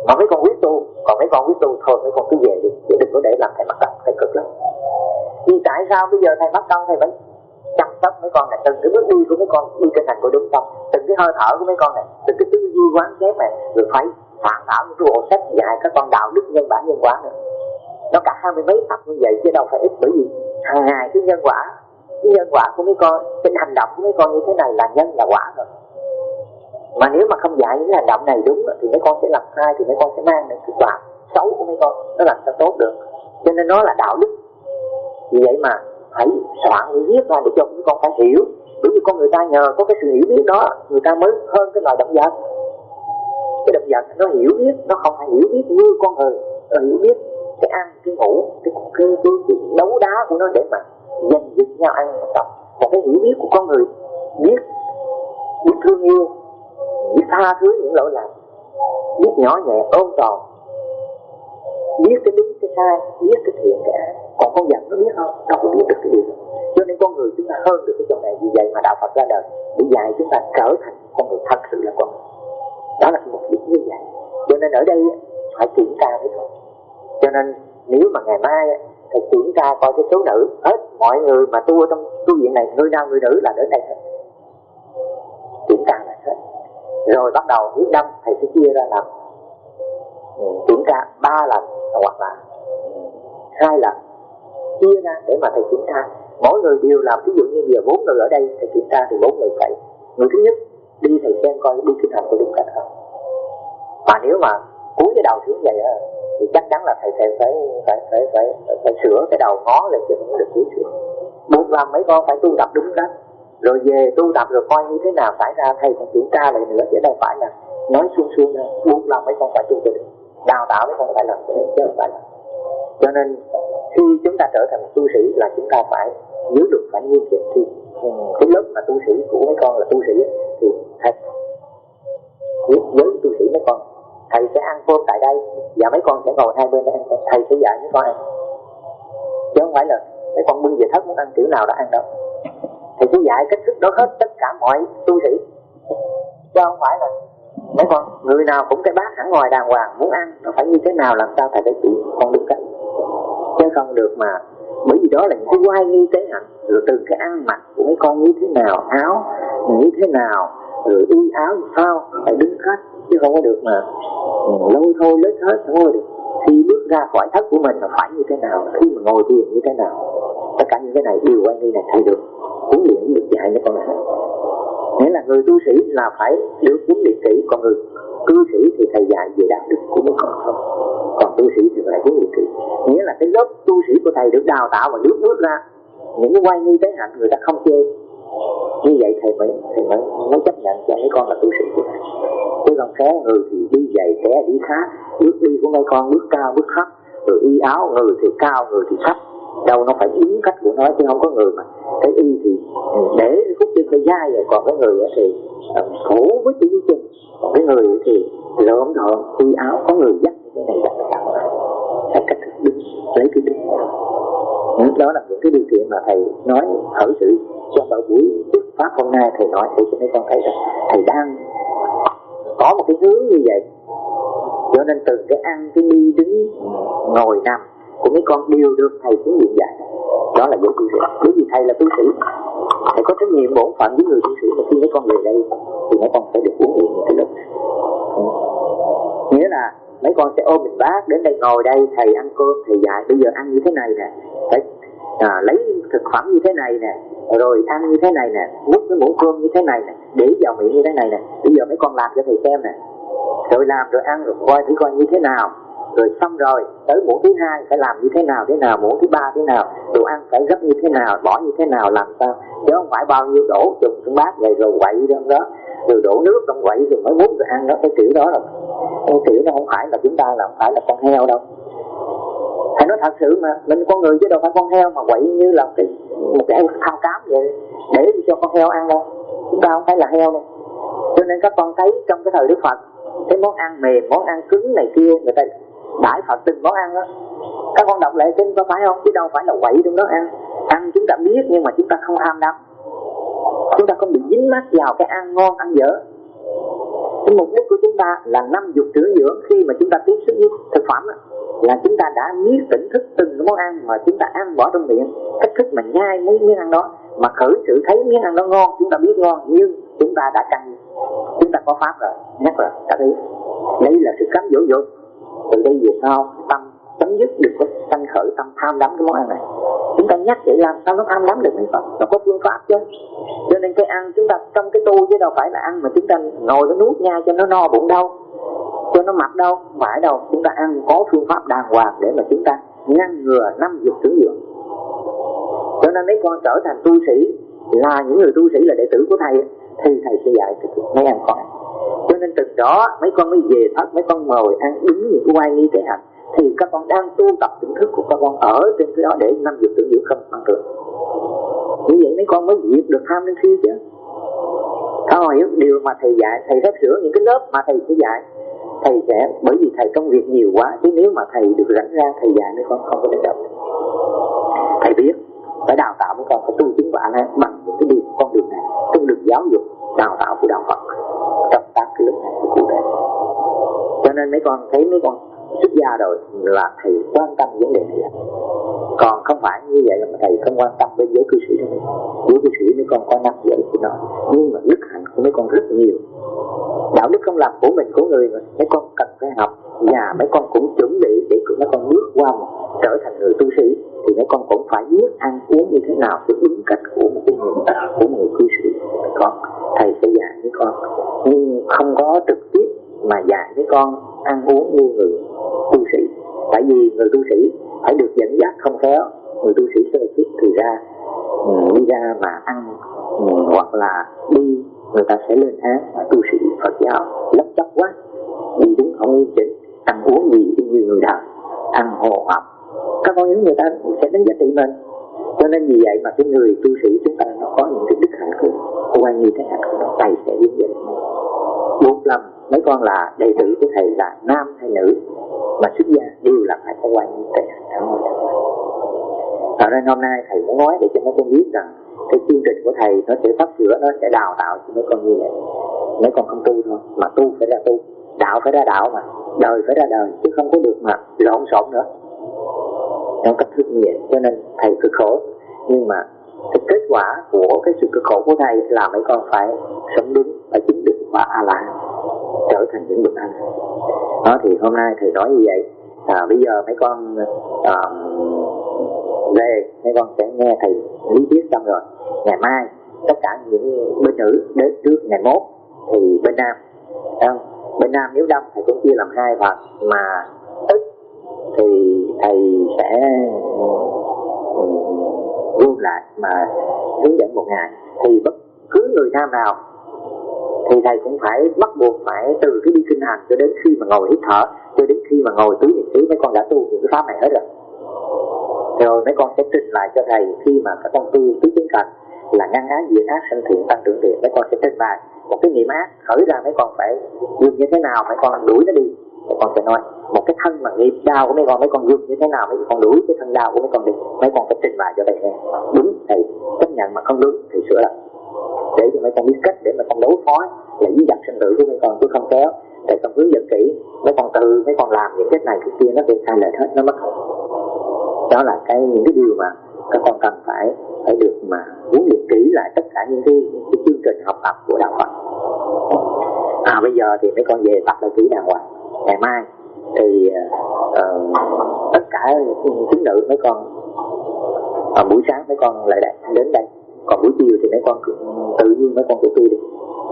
Mà mấy con quyết tu, còn mấy con quyết tu thôi mấy con cứ về đi, chứ đừng có để làm thầy mất công, thầy cực lắm. Vì tại sao bây giờ thầy mất công thầy phải chăm sóc mấy con này, từng cái bước đi của mấy con đi kinh hành có đúng không, từng cái hơi thở của mấy con này, từng cái tư duy quán xét này, rồi phải soạn thảo những cái bộ sách dạy các con đạo đức nhân bản nhân quả nữa. Nó cả 20 mấy tập như vậy chứ đâu phải ít, bởi vì hàng ngày cái nhân quả của mấy con, cái hành động của mấy con như thế này là nhân là quả rồi. Mà nếu mà không dạy những hành động này đúng thì mấy con sẽ làm sai, thì mấy con sẽ mang đến kết quả xấu của mấy con, nó làm sao tốt được. Cho nên nó là đạo đức. Vì vậy mà phải soạn để viết ra để cho các con phải hiểu. Bởi vì con người ta nhờ có cái sự hiểu biết đó, người ta mới hơn cái loài động vật. Cái động vật nó hiểu biết, nó không phải hiểu biết như con người. Nó hiểu biết cái ăn, cái ngủ, cái đấu đá của nó để mà giành giật nhau ăn một tập. Còn cái hiểu biết của con người biết thương yêu, biết tha thứ những lỗi lầm, biết nhỏ nhẹ ôn tồn, biết cái đúng cái sai, biết cái thiện cái ác. Còn con vật nó biết không? Nó không biết được cái điều đó. Cho nên con người chúng ta hơn được cái chỗ này. Vì vậy mà đạo Phật ra đời để dạy chúng ta trở thành con người thật sự là con người. Đó là cái mục đích như vậy. Cho nên ở đây phải kiểm tra đấy thôi. Cho nên nếu mà ngày mai thầy kiểm tra coi cái số nữ, hết mọi người mà tu ở trong tu viện này, người nào người nữ là đến đây hết. Kiểm tra là hết. Rồi bắt đầu hiến đâm, thầy sẽ chia ra làm kiểm tra 3 lần hoặc là 2 lần, chia ra để mà thầy kiểm tra. Mỗi người đều làm, ví dụ như giờ 4 người ở đây thầy kiểm tra thì 4 người phải. Người thứ nhất đi thầy xem coi đi kinh hành có đúng cách không. Mà nếu mà cúi cái đầu xuống vậy thì chắc chắn là thầy phải sửa cái đầu ngó lên chứ không được cúi xuống. Buộc làm mấy con phải tu tập đúng cách. Rồi về tu tập rồi coi như thế nào xảy ra thầy còn kiểm tra lại nữa, chứ đâu phải là nói suông đâu. Buộc làm mấy con phải tu cho được, đào tạo mấy con phải làm chứ không phải là. Cho nên khi chúng ta trở thành một tu sĩ là chúng ta phải giữ được phải nghiêm chỉnh. Thì cái lớp mà tu sĩ của mấy con là tu sĩ thì thầy với tu sĩ mấy con, thầy sẽ ăn cơm tại đây và mấy con sẽ ngồi hai bên để ăn cơm. Thầy sẽ dạy mấy con ăn, chứ không phải là mấy con bưng về thất muốn ăn kiểu nào đã ăn đâu. Thầy sẽ dạy cách thức đó hết tất cả mọi tu sĩ, chứ không phải là mấy con người nào cũng cái bát hẳn ngoài đàng hoàng, muốn ăn nó phải như thế nào làm sao thầy phải chỉ con đúng cách, chứ không được mà. Bởi vì đó là những cái oai nghi tế hạnh, rồi từ cái ăn mặc của mấy con như thế nào, áo như thế nào, rồi y áo như sao phải đứng cách, chứ không có được mà lôi thôi lết hết, không có được. Khi bước ra khỏi thất của mình là phải như thế nào, khi mà ngồi thiền như thế nào, tất cả những cái này điều oai nghi này thầy được huấn luyện, được dạy cho con này. Nghĩa là người tu sĩ là phải được huấn luyện kỹ, còn người cư sĩ thì thầy dạy về đạo đức của mấy con không. Còn tu sĩ thì phải huấn luyện kỹ. Nghĩa là cái lớp tu sĩ của thầy được đào tạo và bước ra những cái oai nghi tế hạnh người ta không chê. Như vậy thầy mới chấp nhận cho mấy con là tu sĩ của thầy. Chứ còn kẻ người thì đi dày, kẻ đi khác, bước đi của mấy con bước cao bước thấp, rồi y áo người thì cao người thì thấp, đâu nó phải đúng cách của nó, chứ không có người mà cái y thì để khúc chân phải dai rồi, còn cái người thì khổ với cái chân, còn cái người thì lượm thượng y áo, có người dắt cái này dắt cái nào, phải cách thức đứng lấy cái đứng. Đó là những cái điều kiện mà thầy nói khởi sự trong vào buổi thuyết pháp hôm nay. Thầy nói để cho mấy con thấy rằng thầy đang có một cái hướng như vậy. Cho nên từ cái ăn, cái đi, đứng, ngồi, nằm của mấy con đều được thầy huấn luyện dạy. Đó là giới tu sĩ. Bởi vì thầy là tu sĩ, thầy có trách nhiệm bổn phận với người tu sĩ. Mà khi mấy con về đây thì mấy con phải được huấn luyện những cái lớp này. Nghĩa là mấy con sẽ ôm mình bát đến đây, ngồi đây, thầy ăn cơm, thầy dạy bây giờ ăn như thế này nè, phải lấy thực phẩm như thế này nè, rồi ăn như thế này nè, múc cái muỗng cơm như thế này nè, để vào miệng như thế này nè. Bây giờ mấy con làm cho thầy xem nè, rồi làm rồi ăn rồi coi thử coi như thế nào, rồi xong rồi tới muỗng thứ hai phải làm như thế nào, muỗng thứ ba thế nào, đồ ăn phải gấp như thế nào, bỏ như thế nào, làm sao, chứ không phải bao nhiêu đổ chùm xuống bát vậy rồi quậy trong đó, rồi đổ nước trong quậy rồi mới múc rồi ăn đó. Cái kiểu đó là cái kiểu nó không phải là chúng ta làm, phải là con heo đâu. Thầy nói thật sự mà, mình con người chứ đâu phải con heo mà quậy như là một cái thao cám vậy để cho con heo ăn đâu. Chúng ta không phải là heo đâu. Cho nên các con thấy trong cái thời Đức Phật, cái món ăn mềm, món ăn cứng này kia, người ta đãi Phật từng món ăn đó. Các con đọc lễ kinh có phải không? Chứ đâu phải là quậy trong đó ăn. Ăn chúng ta biết nhưng mà chúng ta không tham đắm, chúng ta không bị dính mắc vào cái ăn ngon ăn dở. Cái mục đích của chúng ta là 5 dục trưởng dưỡng. Khi mà chúng ta tiếp xúc với thực phẩm là chúng ta đã biết tỉnh thức từng món ăn mà chúng ta ăn bỏ trong miệng, cách thức mà nhai mấy miếng ăn đó, mà khởi sự thấy miếng ăn đó ngon, chúng ta biết ngon, nhưng chúng ta đã căn, chúng ta có pháp rồi, nhắc rồi, cả ý. Đây là sự cấm dỗ dột. Từ đây về sau tâm chấm dứt, đừng có sanh khởi tâm tham đắm cái món ăn này. Chúng ta nhắc vậy làm sao nó tham đắm được mấy Phật, nó có phương pháp chứ. Cho nên cái ăn chúng ta trong cái tu chứ đâu phải là ăn mà chúng ta ngồi nó nuốt nha cho nó no bụng đâu, cho nó mập đâu, phải đâu. Chúng ta ăn có phương pháp đàng hoàng để mà chúng ta ngăn ngừa 5 dục trưởng dưỡng. Cho Cho nên mấy con trở thành tu sĩ, là những người tu sĩ là đệ tử của thầy, thì thầy sẽ dạy cho mấy em con. Cho nên từ đó mấy con mới về Phật, mấy con ngồi ăn đứng những cái oai nghi tế hạnh, thì các con đang tu tập tỉnh thức của các con ở trên cái đó để năm dục tưởng dưỡng không tăng trưởng. Như vậy mấy con mới diệt được tham sân si chứ. Các con hiểu điều mà thầy dạy, thầy sắp sửa những cái lớp mà thầy sẽ dạy. Thầy sẽ, bởi vì thầy công việc nhiều quá, chứ nếu mà thầy được rảnh ra thầy dạy mấy con không có đến đâu. Thầy biết phải đào tạo mấy con phải tu chứng quả này bằng những cái điều con đường này, con đường giáo dục đào tạo của đạo Phật trong các cái lúc này cụ thể. Cho nên mấy con thấy mấy con xuất gia rồi là thầy quan tâm vấn đề này. Còn không phải như vậy là thầy không quan tâm với giới cư sĩ đâu. Giới cư sĩ mấy con có năm giới của nó, nhưng mà đức hạnh của mấy con rất nhiều. Đạo đức không làm của mình của người mà mấy con cần phải học. Và mấy con cũng chuẩn bị để mấy con bước qua một trở thành người tu sĩ, thì mấy con cũng phải biết ăn uống như thế nào cho đúng cách của một cái người, của một người cư sĩ. Con thầy sẽ dạy với con, nhưng không có trực tiếp mà dạy với con ăn uống như người tu sĩ. Tại vì người tu sĩ phải được dẫn dắt không khéo, người tu sĩ sơ xuất thì đi ra mà ăn hoặc là đi người ta sẽ lên án. Mà tu sĩ Phật giáo lấp chóc quá, đi đứng không yên chỉnh, ăn uống gì như người đời, ăn hồ hộp, các con những người ta sẽ đánh giá trị mình. Cho nên vì vậy mà cái người tu sĩ chúng ta nó có những cái đức hạnh của quan như thế hạnh của nó, thầy sẽ hướng dẫn. Buộc lòng mấy con là đệ tử của thầy là nam hay nữ mà xuất gia đều là phải có quan như thế hạnh. Ở đây hôm nay thầy muốn nói để cho mấy con biết rằng cái chương trình của thầy nó sẽ sắp sửa, nó sẽ đào tạo cho mấy con như vậy. Mấy con không tu thôi, mà tu phải ra tu, đạo phải ra đạo, mà đời phải ra đời, chứ không có được mà lộn xộn nữa. Trong cách thức như vậy, cho nên thầy cực khổ, nhưng mà cái kết quả của cái sự cực khổ của thầy là mấy con phải sống đúng, phải chứng được quả A-la, trở thành những bậc A-la. Đó thì hôm nay thầy nói như vậy. Bây giờ mấy con về, mấy con sẽ nghe thầy lý thuyết xong rồi. Ngày mai tất cả những bên nữ đến trước ngày mốt thì bên nam, không? Bên nam nếu đông thầy cũng chia làm hai phần, mà ít thì thầy sẽ gom lại mà hướng dẫn một ngày. Thì bất cứ người nam nào thì thầy cũng phải bắt buộc phải từ cái đi kinh hành cho đến khi mà ngồi hít thở, cho đến khi mà ngồi tứ niệm xứ, mấy con đã tu những cái pháp này hết rồi. Rồi mấy con sẽ trình lại cho thầy khi mà các con tu tứ chính cảnh là ngăn ác diệt ác sanh thiện tăng trưởng thiện. Mấy con sẽ trình bày một cái niệm ác khởi ra, mấy con phải dùng như thế nào, mấy con đuổi nó đi. Mấy con sẽ nói một cái thân mà nghiệp đau của mấy con dùng như thế nào, mấy con đuổi cái thân đau của mấy con đi. Mấy con phải trình bày cho thầy nghe. Đúng thầy chấp nhận, mà không đúng thì sửa lại, để cho mấy con biết cách để mà con đối phó là với dập sinh tử của mấy con, chứ không kéo thầy không hướng dẫn kỹ. Mấy con từ mấy con làm những cái này cái kia nó bị sai lệch hết, nó mất. Đó là những cái điều mà các con cần phải được mà huấn luyện kỹ lại tất cả những cái chương trình học tập của đạo Phật. Bây giờ thì mấy con về tập lại kỹ đàng hoàng. Ngày mai thì tất cả tín nữ mấy con buổi sáng mấy con lại đến đây, còn buổi chiều thì mấy con tự nhiên mấy con tự tu đi.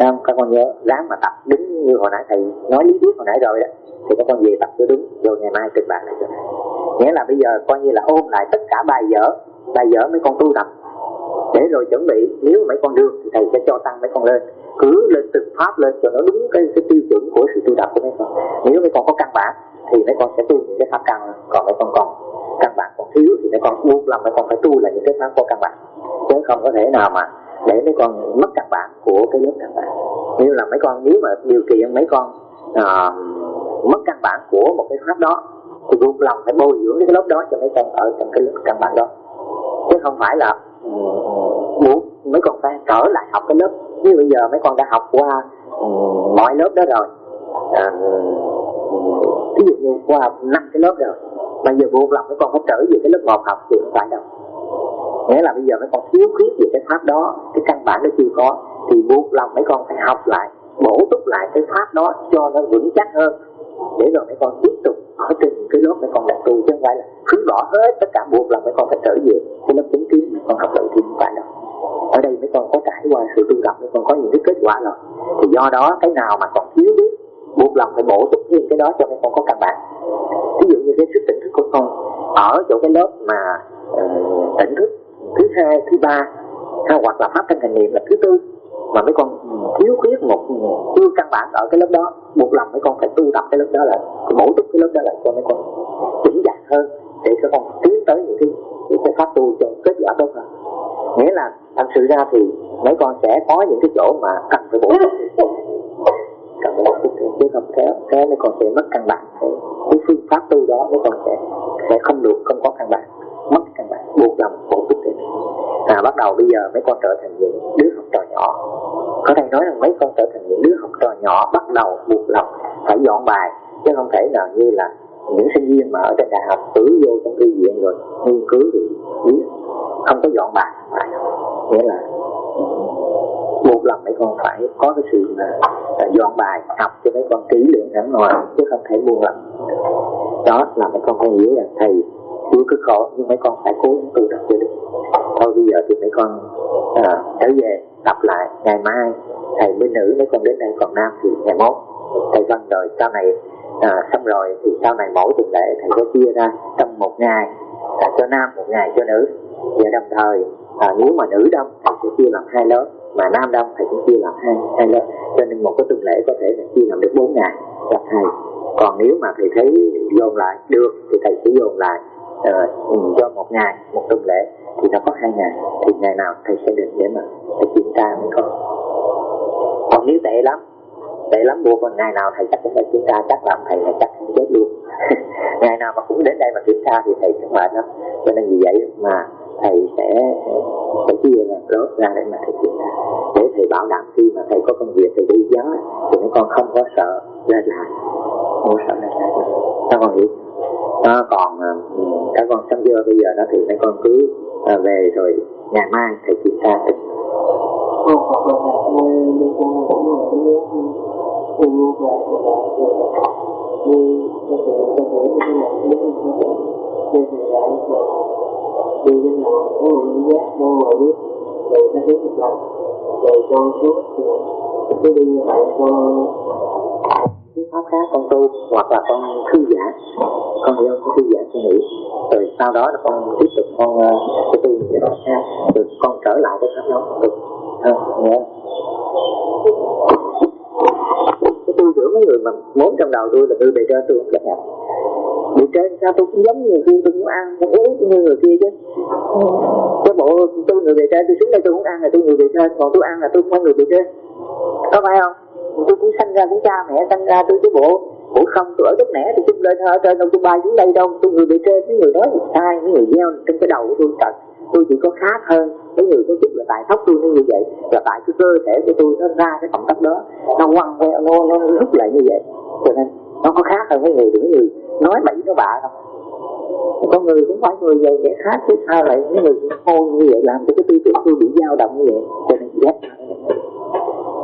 Không, các con nhớ ráng mà tập đứng như hồi nãy thầy nói lý thuyết hồi nãy rồi đó, thì các con về tập cho đúng, rồi ngày mai trình bày lại cho thầy. Nghĩa là bây giờ coi như là ôm lại tất cả bài vở mấy con tu tập, để rồi chuẩn bị nếu mấy con được thì thầy sẽ cho tăng mấy con lên, cứ lên từng pháp lên cho nó đúng cái tiêu chuẩn của sự tu tập của mấy con. Nếu mấy con có căn bản thì mấy con sẽ tu những cái pháp căn, còn mấy con còn căn bản còn thiếu thì mấy con buộc lòng mấy con phải tu là những cái pháp có căn bản, chứ không có thể nào mà để mấy con mất căn bản của cái lớp căn bản. Như là mấy con nếu mà điều kiện mấy con mất căn bản của một cái pháp đó thì buộc lòng phải bồi dưỡng cái lớp đó cho mấy con ở trong cái lớp căn bản đó, chứ không phải là buộc mấy con phải trở lại học cái lớp. Như bây giờ mấy con đã học qua mọi lớp đó rồi, ví dụ như qua 5 cái lớp rồi, bây giờ buộc lòng mấy con phải trở về cái lớp 1 học thì không phải đâu. Nghĩa là bây giờ mấy con thiếu khuyết về cái pháp đó, cái căn bản nó chưa có, thì buộc lòng mấy con phải học lại, bổ túc lại cái pháp đó cho nó vững chắc hơn, để rồi mấy con tiếp tục ở trên cái lớp mấy con đã tu, chứ không phải là cứ bỏ hết tất cả, buộc lòng mấy con phải trở về cái lớp chính kiến mấy con học lại thì không phải đâu. Ở đây mấy con có trải qua sự tu tập, mấy con có những cái kết quả rồi, thì do đó cái nào mà còn thiếu biết buộc lòng phải bổ túc thêm cái đó cho mấy con có căn bản. Ví dụ như cái sức tỉnh thức của con ở chỗ cái lớp mà tỉnh thức thứ 2, thứ 3, hoặc là pháp thân hành niệm là thứ 4, mà mấy con thiếu khuyết một chưa căn bản ở cái lớp đó, buộc lòng mấy con phải tu tập cái lớp đó là bổ túc cái lớp đó là cho mấy con chững chạc hơn, để các con tiến tới những cái pháp tu cho kết quả tốt hơn. Nghĩa là thật sự ra thì mấy con sẽ có những cái chỗ mà cần phải bổ túc, cần phải bổ túc thêm, chứ không kéo mấy con sẽ mất căn bản. Cái phương pháp tu đó mấy con sẽ không được, không có căn bản, mất căn bản, buộc lòng bổ túc thêm. Bắt đầu bây giờ mấy con trở thành những đứa học trò nhỏ. Có thể nói rằng mấy con trở thành những đứa học trò nhỏ bắt đầu buộc lòng phải dọn bài, chứ không thể nào như là những sinh viên mà ở trên đại học cứ vô trong thư viện rồi nghiên cứu thì biết không có dọn bài. Nghĩa là buộc lòng mấy con phải có cái sự dọn bài, học cho mấy con kỹ lưỡng hẳn hoi, chứ không thể buông lỏng. Đó là mấy con phải hiểu là thầy chưa cực khổ, nhưng mấy con phải cố gắng tu tập cho được. Thôi bây giờ thì mấy con trở về tập lại, ngày mai thầy bên nữ mấy con đến đây, còn nam thì ngày mốt thầy văn rồi. Sau này xong rồi thì sau này mỗi tuần lễ thầy có chia ra trong một ngày cho nam, một ngày cho nữ, và đồng thời nếu mà nữ đông thầy sẽ chia làm 2 lớp, mà nam đông thầy cũng chia làm hai lớp, cho nên một cái tuần lễ có thể là chia làm được 4 ngày gặp thầy. Còn nếu mà thầy thấy dồn lại được thì thầy sẽ dồn lại cho một ngày, một tuần lễ thì nó có 2 ngày, thì ngày nào thầy sẽ định để mà thầy kiểm tra mấy con. Còn nếu tệ lắm buộc vào ngày nào thầy chắc cũng phải kiểm tra, chắc là thầy là chắc không chết luôn. Ngày nào mà cũng đến đây mà kiểm tra thì thầy cũng mệt lắm. Cho nên vì vậy mà thầy sẽ chia lớp ra để mà thầy kiểm tra, để thầy bảo đảm khi mà thầy có công việc thầy đi vắng thì mấy con không có sợ lên lại, không có sợ lên lại. Các con hiểu? Còn các con xong chưa bây giờ đó thì mấy con cứ về rồi ngày mai thầy kiểm tra thầy. Pháp khác con tu hoặc là con thư giãn, con hiểu không? Thư giãn suy nghĩ, rồi sau đó là con tiếp tục con tu cái đó khác, rồi con trở lại cái pháp đó được không? Nhớ cái tư tưởng mấy người mà muốn trong đầu tôi là tôi bề trên tôi không chấp nhận. Bề trên sao tôi cũng giống người kia, tôi cũng ăn cũng uống như người kia chứ. Cái bộ tôi người bề trên, tôi xuống đây tôi cũng ăn là tôi người bề trên, còn tôi ăn là tôi không phải người bề trên, có phải không? Tôi cũng sanh ra cũng cha mẹ sanh ra tôi chứ bộ không, tôi ở đất nẻ tôi chung lên ở trên đâu, tôi bay xuống đây đâu. Tôi người bề trên, mấy người nói thì sai, mấy người gieo trên cái đầu của tôi thật. Tôi chỉ có khác hơn mấy người có chút là tại tóc tôi nó như vậy, là tại cái cơ thể của tôi nó ra cái động tác đó, nó quăng queo, nó rút lại như vậy, cho nên nó có khác hơn mấy người. Thì mấy người nói bậy nó bạ không, con người cũng phải người vậy kẻ khác chứ sao lại mấy người hôn như vậy, làm cho cái tư tưởng tôi bị dao động như vậy. Cho nên dẹp.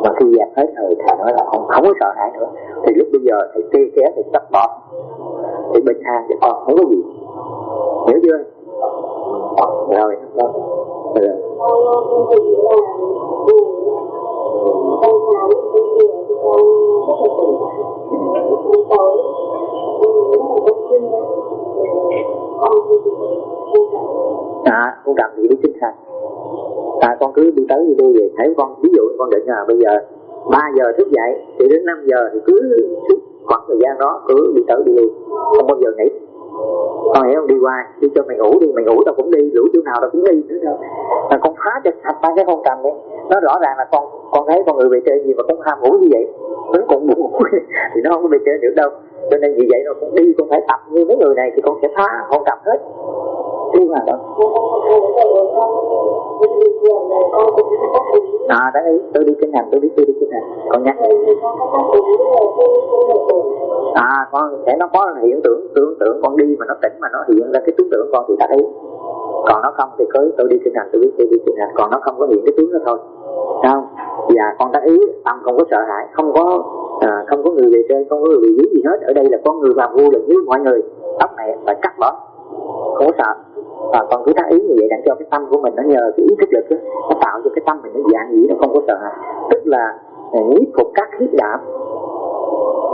Mà khi dẹp hết rồi thầy nói là không có sợ hãi nữa, thì lúc bây giờ thầy kê kéo thầy cắt bỏ thì bình an cho con không có gì, hiểu chưa? Rồi con rồi. Con cầm gì đi sinh thành. Con cứ đi tới đi lui về, thấy con ví dụ con định là bây giờ 3 giờ thức dậy thì đến 5 giờ thì cứ suốt khoảng thời gian đó cứ đi tới đi lui, không bao giờ nghỉ. Con hiểu không? Đi qua đi cho mày ngủ đi, mày ngủ tao cũng đi, ngủ chỗ nào tao cũng đi nữa đâu. Mà con phá cho sạch ba cái con cầm đấy. Nó rõ ràng là con thấy con người bề trên gì mà con ham ngủ như vậy, nó còn buồn ngủ thì nó không có bề trên được đâu. Cho nên vì vậy nó cũng đi, con phải tập như mấy người này thì con sẽ phá con cầm hết. Đi mà đó. Đáng ý, tôi đi kinh hành, tôi biết tôi đi kinh hành. Con nhắc. Con sẽ nó có hiện tưởng con đi mà nó tỉnh mà nó hiện ra cái tướng tưởng con thì ta thấy. Còn nó không thì cứ tôi đi kinh hành, tôi biết tôi đi kinh hành. Còn nó không có hiện cái tướng đó thôi. Không? Và con đắc ý, tâm không có sợ hãi, không có người về trên, không có người về dưới gì hết. Ở đây là con người làm ngu là như mọi người. Tóc này phải cắt bỏ, không có sợ. Và còn cứ tác ý như vậy để cho cái tâm của mình nó nhờ cái ý thức lực đó, nó tạo cho cái tâm mình nó dạng gì nó không có sợ hãi, tức là nhiếp phục các khiếp đảm,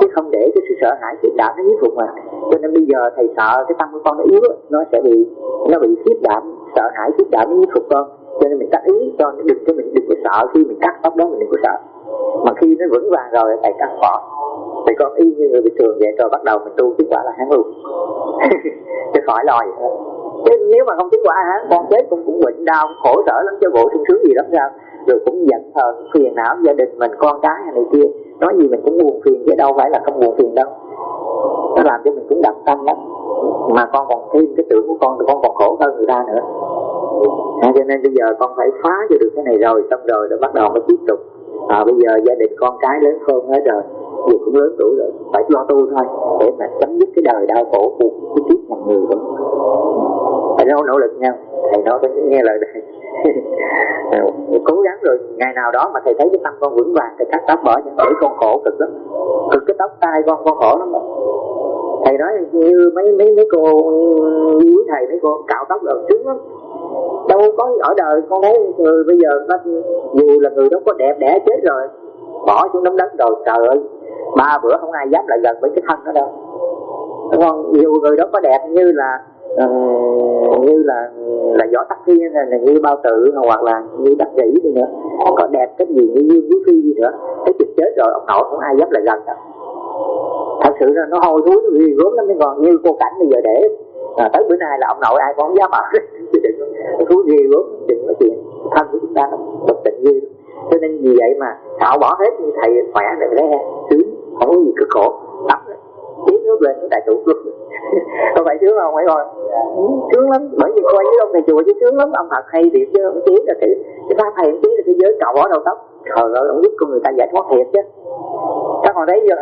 chứ không để cái sự sợ hãi khiếp đảm nó nhiếp phục mà. Cho nên bây giờ thầy sợ cái tâm của con nó yếu, nó sẽ bị khiếp đảm sợ hãi khiếp đảm mới phục con, cho nên mình cắt ý cho đừng có sợ khi mình cắt tóc đó, mình đừng có sợ, mà khi nó vững vàng rồi thầy cắt bỏ. Thì con y như người bình thường vậy, rồi bắt đầu mình tu kết quả là hán luôn. Chứ khỏi lo gì hết. Chứ nếu mà không kết quả hán, con chết cũng bệnh đau, khổ sở lắm, chứ bộ sung sướng gì lắm sao. Rồi cũng giận hờn, phiền não gia đình mình, con cái hay này kia, nói gì mình cũng buồn phiền, chứ đâu phải là không buồn phiền đâu. Nó làm cho mình cũng đậm tâm lắm. Mà con còn thêm cái tưởng của con thì con còn khổ hơn người ta nữa. Cho nên bây giờ con phải phá cho được cái này rồi, xong rồi bắt đầu mới tiếp tục. Bây giờ gia đình con cái lớn khôn hết rồi, dù cũng lớn tuổi rồi, phải lo tu thôi để mà chấm dứt cái đời đau khổ của cái kiếp làm người đó. Phải nỗ lực nhau, thầy nói phải nghe lời thầy. Cố gắng rồi ngày nào đó mà thầy thấy cái tâm con vững vàng, thầy cắt tóc bỏ cho, để con khổ cực lắm, cực cái tóc tai con khổ lắm. Thầy nói như mấy cô quý thầy, mấy cô cạo tóc rồi sướng lắm. Đâu có ở đời con thấy người bây giờ dù là người đó có đẹp đẽ chết rồi, bỏ xuống đống đất rồi, trời ơi 3 bữa không ai dám lại gần với cái thân đó đâu. Còn dù người đó có đẹp như là Võ Tắc Thiên, là như Bao Tử, hoặc là như Bác Sĩ đi nữa, có đẹp cái gì như Dương Quý Phi đi nữa, cái chuyện chết rồi ông nội không ai dám lại gần đâu. Thật sự là nó hôi thối, nó ghê gớm lắm. Còn như cô Cảnh bây giờ để tới bữa nay là ông nội ai cũng không dám ở. Chứ đừng có thú ghê gớm, đừng có chuyện thân của chúng ta nó bất tịnh ghê. Cho nên vì vậy mà thạo bỏ hết, như thầy khỏe này le sướng, không có gì cực khổ, tắm tiếp nước lên nó đại tụ luôn. Không phải sướng không, phải rồi sướng lắm. Bởi vì coi với ông thầy chùa chứ sướng lắm, ông thật hay thiệt chứ. Ông Chí là cái pháp thầy ông Chí là cái giới cạo bỏ đầu tóc, trời ơi ông giúp con người ta giải thoát thiệt chứ. Các con thấy chưa?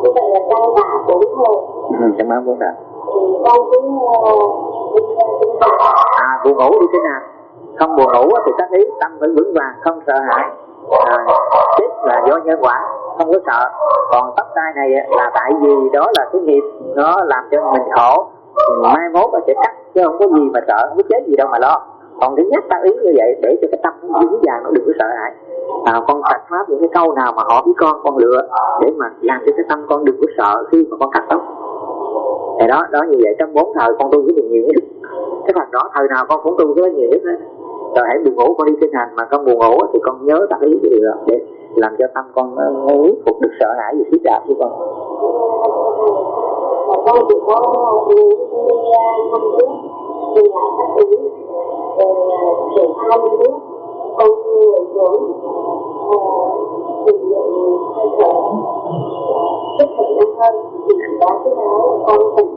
Như vậy là đang tạ 4 hồi. Cảm ơn 4 tạ. Con cũng buồn ngủ đi thế nào? Không buồn ngủ thì các ý tâm phải vững vàng, không sợ hãi. Chết là do nhân quả, không có sợ. Còn tóc tai này là tại vì đó là cái nghiệp nó làm cho mình khổ, mai mốt nó sẽ cắt, chứ không có gì mà sợ, không có chết gì đâu mà lo. Còn thứ nhất ta ý như vậy để cho cái tâm nó vững vàng, nó đừng có sợ hãi. Con Phật pháp những cái câu nào mà họ với con lựa để mà làm cho cái tâm con đừng có sợ khi mà con cắt tóc. Thì đó như vậy, trong 4 thời con tu cái điều nhiều nhất. Cái phần đó thời nào con cũng tu cái nhiều nhất đó. Rồi hãy buồn ngủ con đi sinh hành, mà con buồn ngủ thì con nhớ ta ý cái điều đó để làm cho tâm con nó phục được sợ hãi và khiếp đảm của con. Con chỉ có đi năm trước thì lại các ý triển khai đi nước, con người xuống thực hiện hơi thở sức khỏe năng hơn thì đó cái đó là con tỉnh.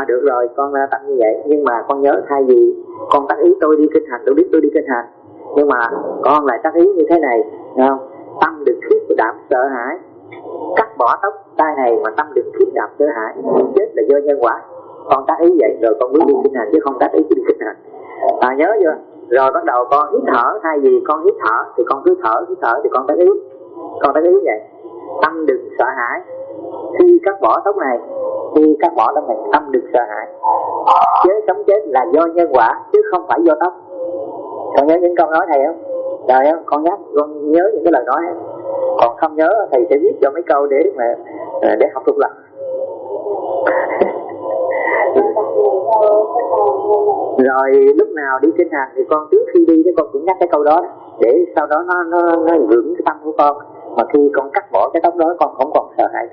Được rồi, con tâm như vậy. Nhưng mà con nhớ thay vì con tác ý tôi đi kinh hành, tôi biết tôi đi kinh hành, nhưng mà con lại tác ý như thế này, thấy không? Tâm đừng khiếp đảm sợ hãi, cắt bỏ tóc tai này mà tâm đừng khiếp đảm sợ hãi, chết là do nhân quả. Con tác ý vậy rồi con mới đi kinh hành, chứ không tác ý đi kinh hành. Nhớ chưa? Rồi bắt đầu con hít thở, thay vì con hít thở thì con cứ thở thì con tác ý vậy. Tâm đừng sợ hãi khi cắt bỏ tóc này, tâm đừng sợ hãi. Sống chết là do nhân quả chứ không phải do tóc. Con nhớ những câu nói thầy không? Rồi không? Con nhớ những cái lời nói ấy. Còn không nhớ thầy sẽ viết cho mấy câu để học thuộc lòng. Rồi lúc nào đi kinh hành thì con trước khi đi con cũng nhắc cái câu đó để sau đó nó vững cái tâm của con. Mà khi con cắt bỏ cái tóc đó con không còn sợ hãi.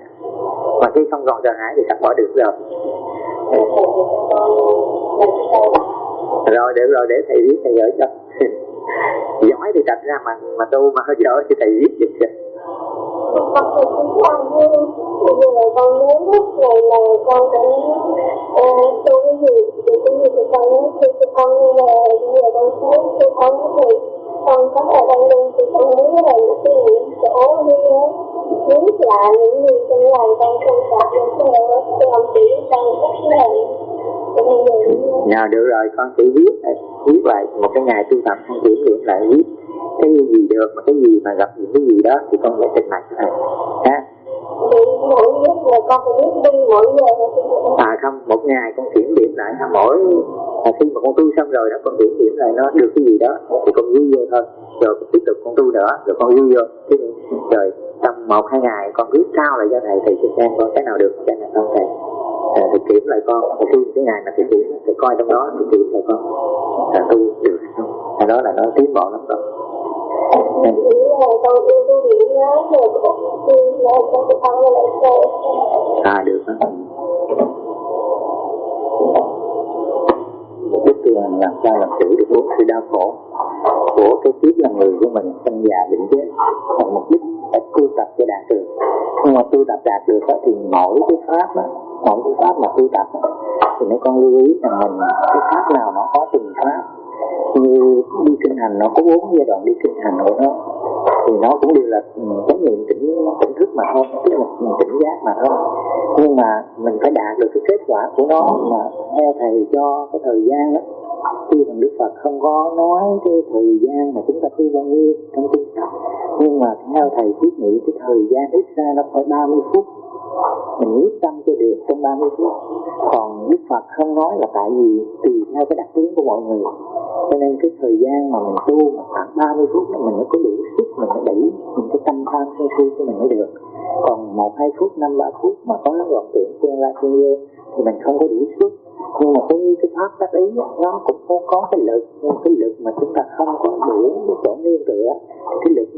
Mà khi không còn sợ hãi thì cắt bỏ được rồi. Rồi được rồi, để thầy viết thầy gửi cho. Giỏi thì đặt ra mà tu mà hơi dở thì thầy viết giùm cho. Con thì cũng làm như bây giờ con nhớ lúc này là con cũng tu cái gì thì con nhớ khi con về bây giờ con thấy khi con thì con có ở đây luôn thì con nhớ là cái chỗ như nhớ là những gì trong lòng con không sợ những cái ông chỉ con rất là được rồi, con chỉ viết lại một cái ngày tu tập, con kiểm nghiệm lại viết cái gì được mà cái gì mà gặp những cái gì đó thì con sẽ trình bày cho thầy ha. Mỗi lúc là con phải biết đi mỗi giờ không, một ngày con kiểm điểm lại khi mà con tu xong rồi đó, con kiểm điểm lại nó được cái gì đó thì con ghi vô thôi, rồi tiếp tục con tu nữa, rồi con ghi vô rồi tầm 1-2 ngày con cứ trao lại cho thầy, thầy sẽ xem con cái nào được cái nào không thầy. Thầy kiểm lại con, khi cái ngày mà thầy kiểm, thầy coi trong đó, thầy kiểm lại con là tu được hay không. Cái đó là nó tiến bộ lắm con. Được đó. Mục đích tu hành làm sao làm chủ được bốn sự đau khổ của cái kiếp là người của mình, sinh già bệnh chết. Còn mục đích phải tu tập cho đạt được. Nhưng mà tu tập đạt được đó, thì mỗi cái pháp mà tu tập đó, thì mấy con lưu ý rằng mình cái pháp nào nó có từng pháp. Như đi kinh hành nó có 4 giai đoạn đi kinh hành của nó, thì nó cũng đều là chánh niệm tỉnh thức mà thôi, tức là tỉnh giác mà thôi. Nhưng mà mình phải đạt được cái kết quả của nó mà theo thầy cho cái thời gian đó. Tuy rằng Đức Phật không có nói cái thời gian mà chúng ta tu bao nhiêu trong kinh sách, nhưng mà theo thầy thiết nghĩ cái thời gian ít ra nó phải 30 phút. Mình quyết tâm cho được trong 30 phút. Còn Đức Phật không nói là tại vì tùy theo cái đặc tướng của mọi người. Cho nên cái thời gian mà mình tu mà khoảng 30 phút đó mình mới có đủ sức, mình mới đẩy những cái tâm tham sân si của mình mới được. Còn 1-2 phút, 5-3 phút mà có nó gọn tưởng tương lai tương vô thì mình không có đủ sức. Nhưng mà cái pháp tác ý nó cũng có cái lực, nhưng cái lực mà chúng ta không có đủ cái chỗ nương tựa, cái lực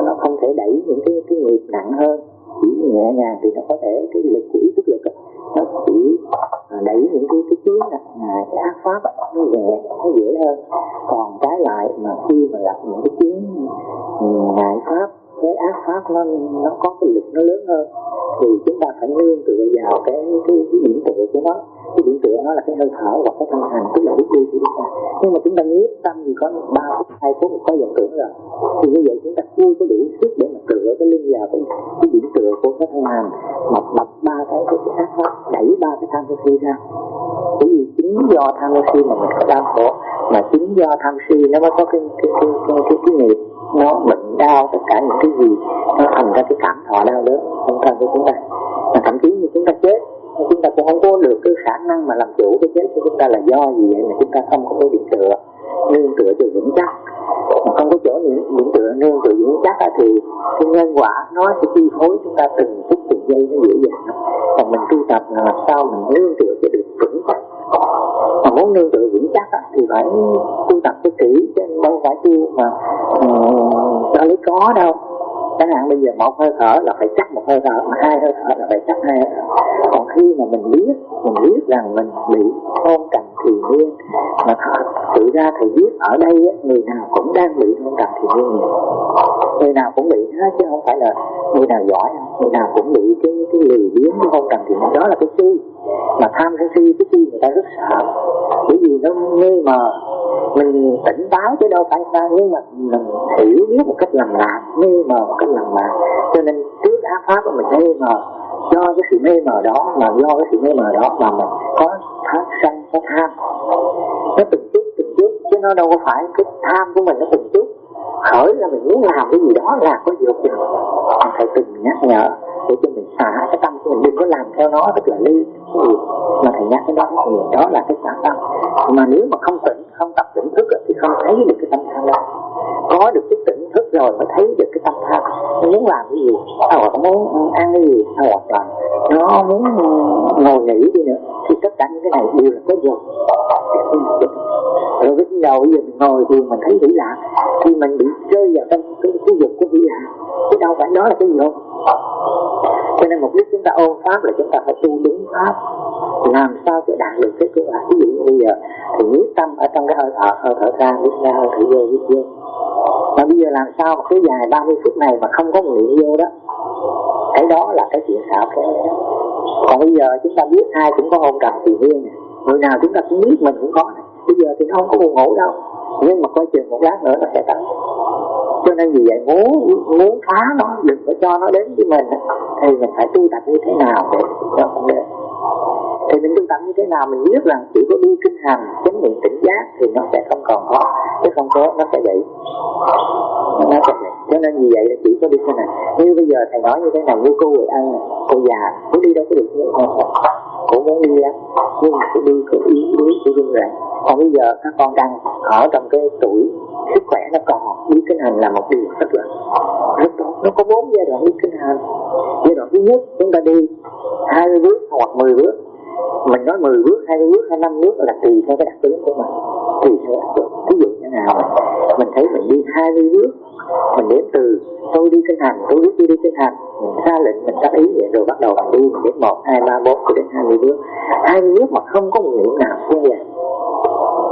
nó không thể đẩy những cái nghiệp nặng hơn. Chỉ nhẹ nhàng thì nó có thể, cái lực của ý thức lực nó chỉ đẩy những cái chướng cái ác pháp nó nhẹ, nó dễ hơn. Còn trái lại mà khi mà gặp những cái chướng ngại pháp, cái ác pháp nó có cái lực nó lớn hơn, thì chúng ta phải nương tựa vào cái điểm tựa của nó. Cái điểm tựa nó là cái hơi thở hoặc cái thân hành, tức là bước đi của chúng ta. Nhưng mà chúng ta nhiếp tâm thì có 3 phút, 2 phút có vọng tưởng rồi, thì như vậy chúng ta chưa có đủ sức để mà tựa cái lưng vào cái điểm tựa của cái thân hành, mà bật 3 cái ác pháp, đẩy 3 cái tham sân si ra. Bởi vì chính do tham sân si mà mình có đau khổ, mà chính do tham si nó mới có cái nghiệp, nó bệnh đau tất cả những cái gì nó thành ra cái cảm thọ đau đớn trong thân của chúng ta. Mà thậm chí như chúng ta chết, chúng ta cũng không có được cái khả năng mà làm chủ cái chết của chúng ta. Là do gì vậy mà chúng ta không có cái điểm tựa nương tựa cho vững chắc. Mà không có chỗ điểm tựa nương tựa vững chắc thì cái nhân quả nó sẽ chi phối chúng ta từng phút từng giây nó dễ dàng. Còn mình tu tập là làm sao mình nương tựa cho được vững chắc. Mà muốn nương tựa vững chắc thì phải tu tập cho kỹ, chứ đâu phải tu mà cho lấy có đâu. Chẳng hạn bây giờ 1 hơi thở là phải chắc 1 hơi thở, mà 2 hơi thở là phải chắc 2 hơi thở. Còn khi mà mình biết rằng mình bị hôn trầm thiền miên, mà thực ra thầy viết ở đây người nào cũng đang bị hôn trầm thiền miên, người nào cũng bị hết, chứ không phải là người nào giỏi, người nào cũng bị cái lười biếng cái hôn trầm thiền miên. Đó là cái si. Mà tham cái si, cái si người ta rất sợ, bởi vì nó mê mờ. Mình tỉnh táo chứ đâu phải sao, nhưng mà mình hiểu biết một cách lầm lạc, mê mờ một cách lầm lạc. Cho nên trước ác pháp của mình mê mờ, do cái sự mê mờ đó, mà do cái sự mê mờ đó mà mình có phát sanh cái tham. Nó từng chút, chứ nó đâu có phải cái tham của mình nó từng chút khởi là mình muốn làm cái gì đó là có được. Thầy từng nhắc nhở để cho mình xả cái tâm của mình, đừng có làm theo nó, tức là ly mà thầy nhắc cái đó thì đó là cái xả tâm. Mà nếu mà không tập tỉnh thức thì không thấy được cái tâm tham đó. Có được cái tỉnh thức rồi mới thấy được cái tâm tham. Nó muốn làm cái gì, hoặc muốn ăn cái gì, hoặc là nó muốn ngồi nghỉ đi nữa, thì tất cả những cái này đều là có dục. Rồi cái đầu bây giờ mình ngồi thì mình thấy hỷ lạc, thì mình bị rơi vào trong cái dục của hỷ lạc, chứ đâu phải đó là cái dục. Cho nên mục đích chúng ta ôn pháp là chúng ta phải tu đúng pháp, làm sao cho đạt được cái kết quả. Ví dụ như bây giờ thì nhiếp tâm ở trong cái hơi thở ra, hít ra, hơi thở vô. Mà bây giờ làm sao mà cái dài 30 phút này mà không có một niệm vô đó, cái đó là cái chuyện xạo khéo đó. Còn bây giờ chúng ta biết ai cũng có hôn trầm thiền miên, người nào chúng ta cũng biết mình cũng có này. Bây giờ thì nó không có buồn ngủ đâu, nhưng mà coi chừng một lát nữa nó sẽ tới. Cho nên vì vậy muốn phá nó, đừng có cho nó đến với mình, thì mình phải tu tập như thế nào để nó không đến. Thì mình tu tập như thế nào mình biết rằng chỉ có đi kinh hành, chánh niệm tỉnh giác thì nó sẽ không còn có, chứ không có nó sẽ bị. Cho nên vì vậy là chỉ có đi thế này. Như bây giờ thầy nói như thế này, như cô Huệ Ân này, cô già, cô đi đâu có được như thế này. Cô muốn đi lắm, nhưng mà cô đi cô yếu đuối, cô run rẩy. Còn bây giờ các con đang ở trong cái tuổi sức khỏe nó còn, đi kinh hành là một điều rất rất tốt. Nó có 4 giai đoạn đi kinh hành. Giai đoạn thứ nhất chúng ta đi 20 bước hoặc 10 bước. Mình nói 10 bước, 20 bước hay 5 bước là tùy theo cái đặc tướng của mình, tùy theo đặc tướng. Ví dụ như nào mình thấy mình đi 20 bước, mình đếm từ tôi đi kinh hành, tôi biết tôi đi kinh hành, mình ra lệnh, mình đáp ý vậy, rồi bắt đầu mình đi, mình đếm 1, 2, 3, 4 cho đến 20 bước. 20 bước mà không có một niệm nào như vậy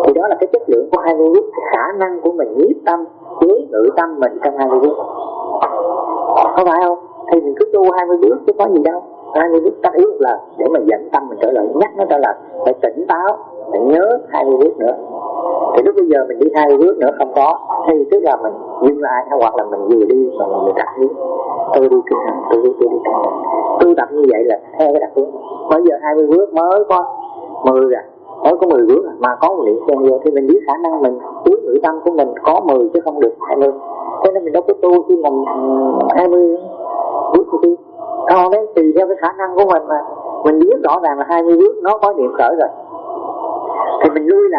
thì đó là cái chất lượng của 20 bước, cái khả năng của mình nhiếp tâm, chế ngự tâm mình trong 20 bước. Có phải không? Thì mình cứ tu 20 bước chứ có gì đâu. 20 bước tác ý một lần để mà dẫn tâm mình trở lại, nhắc nó trở lại, phải tỉnh táo, phải nhớ 20 bước nữa. Thì lúc bây giờ mình đi 20 bước nữa không có, thì tức là mình dừng lại, hoặc là mình vừa đi mà mình đặt ý tôi đi kinh hành, tôi đi kinh hành. Tu tập như vậy là theo cái đặc tướng. Bây giờ 20 bước mới có 10 rồi, mới có 10 bước mà có một niệm xen vô thì mình biết khả năng mình chế ngự tâm của mình có 10 chứ không được 20. Cho nên mình đâu có tu khi mà 20 bước đi. Còn đấy tùy theo cái khả năng của mình mà mình biết rõ ràng là 20 bước nó có niệm khởi rồi thì mình lui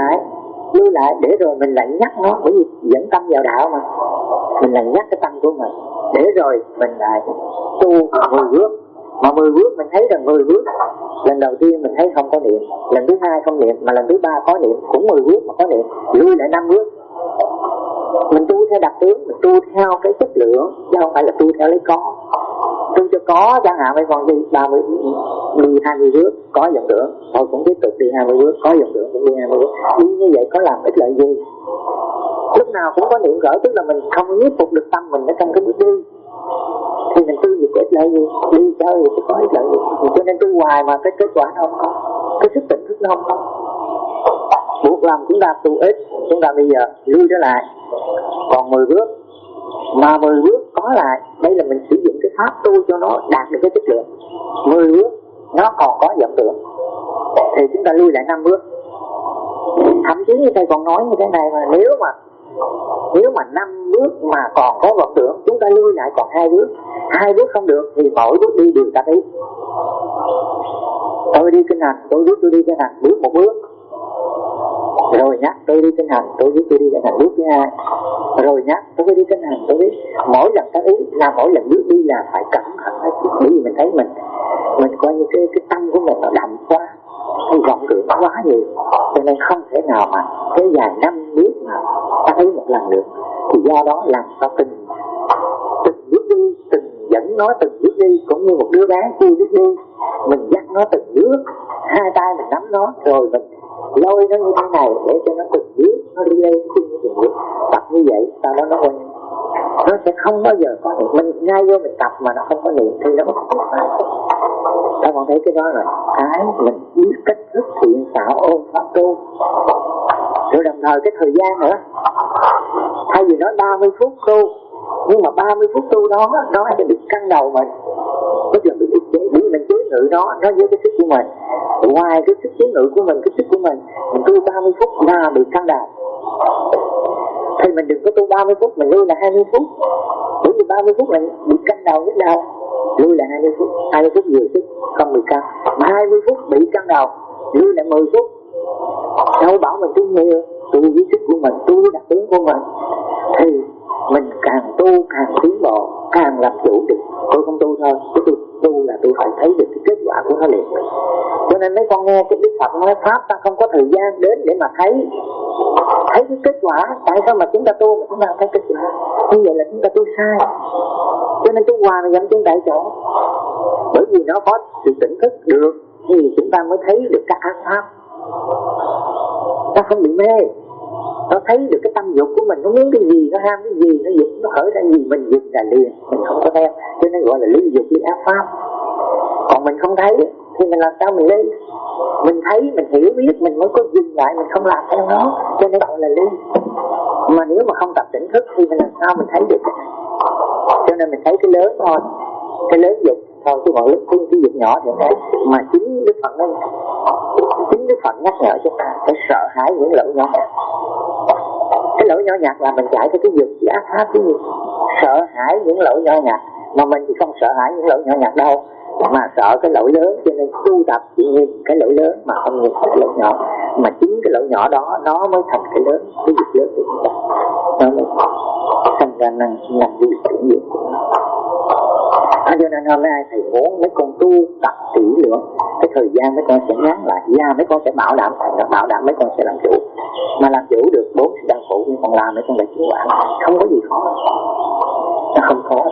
lại để rồi mình lại nhắc nó, bởi vì dẫn tâm vào đạo mà, mình lại nhắc cái tâm của mình để rồi mình lại tu 10 bước. Mà 10 bước mình thấy rằng 10 bước lần đầu tiên mình thấy không có niệm, lần thứ 2 không niệm, mà lần thứ 3 có niệm, cũng 10 bước mà có niệm, lui lại 5 bước. Mình tu theo đặc tướng, mình tu theo cái chất lượng chứ không phải là tu theo lấy có. Tu cho có chẳng hạn mấy con đi 30 đi 20 bước có vọng tưởng, thôi cũng tiếp tục đi 20 bước có vọng tưởng, cũng đi 20 bước. Đi như vậy có làm ích lợi gì? Lúc nào cũng có niệm khởi, tức là mình không nhiếp phục được tâm mình ở trong cái bước đi thì mình tu gì có ích lợi gì? Đi chơi gì có ích lợi gì? Cho nên tu hoài mà cái kết quả nó không có, cái sức tỉnh thức nó không có. Buộc lòng chúng ta tu ít, chúng ta bây giờ lui trở lại còn 10 bước, mà 10 bước có lại, đây là mình sử dụng cái pháp tu cho nó đạt được cái chất lượng. 10 bước nó còn có vọng tưởng thì chúng ta lui lại 5 bước. Thậm chí như thầy còn nói như thế này, mà nếu mà 5 bước mà còn có vọng tưởng, chúng ta lui lại còn 2 bước. 2 bước không được thì mỗi bước đi đều tác ý. Tôi đi kinh hành, tôi biết tôi đi kinh hành, bước một bước rồi nhắc tôi đi kinh hành, tôi biết tôi đi kinh hành, bước thứ 2 rồi nhắc tôi đi kinh hành, tôi biết. Mỗi lần tác ý là mỗi lần bước đi là phải cẩn thận hết, bởi vì mình thấy mình coi như cái tâm của mình nó đậm quá, cái vọng tưởng quá nhiều, cho nên không thể nào mà kéo dài 5 bước mà tác ý một lần được. Thì do đó làm sao từng bước đi, từng dẫn nó từng bước đi, cũng như một đứa bé chưa biết đi, mình dắt nó từng bước, 2 tay mình nắm nó rồi mình lôi nó như thế này để cho nó từng bước nó đi lên từng bước. Tập như vậy sau đó nó sẽ không bao giờ có niệm. Mình ngay vô mình tập mà nó không có niệm thì nó không có pháp. Các bạn thấy cái đó là cái mình biết cách thức thiện xảo ôn pháp tu. Rồi đồng thời cái thời gian nữa, thay vì nói 30 phút tu, nhưng mà 30 phút tu đó nó sẽ bị căng đầu mình, tức là bị chế, bởi vì mình chế ngự nó với cái sức của mình. Ngoài cái sức chế ngự của mình, cái sức của mình tu 30 phút là bị căng đầu. Thì mình đừng có tu 30 phút, mình lui là 20 phút. Bởi vì 30 phút mình bị căng đầu biết đâu, lui là 20 phút, 20 phút vừa sức không bị căng. Mà 20 phút bị căng đầu, lui lại 10 phút. Đâu bảo mình tu nhiều, tu với sức của mình, tu với đặc tướng của mình, thì mình càng tu càng tiến bộ, càng làm chủ được. Tôi không tu thôi, cái tôi tu là tôi phải thấy được cái kết quả của nó liền. Cho nên mấy con nghe cái Đức Phật nói pháp ta không có thời gian đến để mà thấy cái kết quả. Tại sao mà chúng ta tu mà chúng ta không thấy kết quả? Như vậy là chúng ta tu sai. Cho nên tu hoài mà dậm chân tại chỗ. Bởi vì nó có sự tỉnh thức được thì chúng ta mới thấy được các ác pháp. Ta không bị mê, nó thấy được cái tâm dục của mình, nó muốn cái gì, nó ham cái gì, nó dục, nó khởi ra gì, mình dục là liền, mình không có theo, cho nên gọi là ly dục, ly ác pháp. Còn mình không thấy thì mình làm sao mình ly? Mình thấy, mình hiểu biết, mình mới có dừng lại, mình không làm theo nó, cho nên gọi là ly. Mà nếu mà không tập tỉnh thức thì mình làm sao mình thấy được cái này? Cho nên mình thấy cái lớn thôi, cái lớn dục thôi, chứ còn lúc cái dục nhỏ thì thế. Mà chính Đức Phật nhắc nhở chúng ta phải sợ hãi những lỗi nhỏ nhặt. Cái lỗi nhỏ nhặt là mình chạy theo cái dục, cái ác pháp cái gì. Sợ hãi những lỗi nhỏ nhặt, mà mình thì không sợ hãi những lỗi nhỏ nhặt đâu, mà sợ cái lỗi lớn. Cho nên tu tập chỉ nhìn cái lỗi lớn mà không nhìn cái lỗi nhỏ. Mà chính cái lỗi nhỏ đó nó mới thành cái lớn, cái việc lớn của chúng ta, nó mới sinh ra năng cái việc chuyển dụng của nó. Cho nên hôm nay thầy muốn mấy con tu tập kỹ lưỡng, cái thời gian mấy con sẽ ngắn lại, mấy con sẽ bảo đảm mấy con sẽ làm chủ. Mà làm chủ được 4 sự đau khổ nhưng còn làm mấy con lại chịu quản, không có gì khó, nó không khó.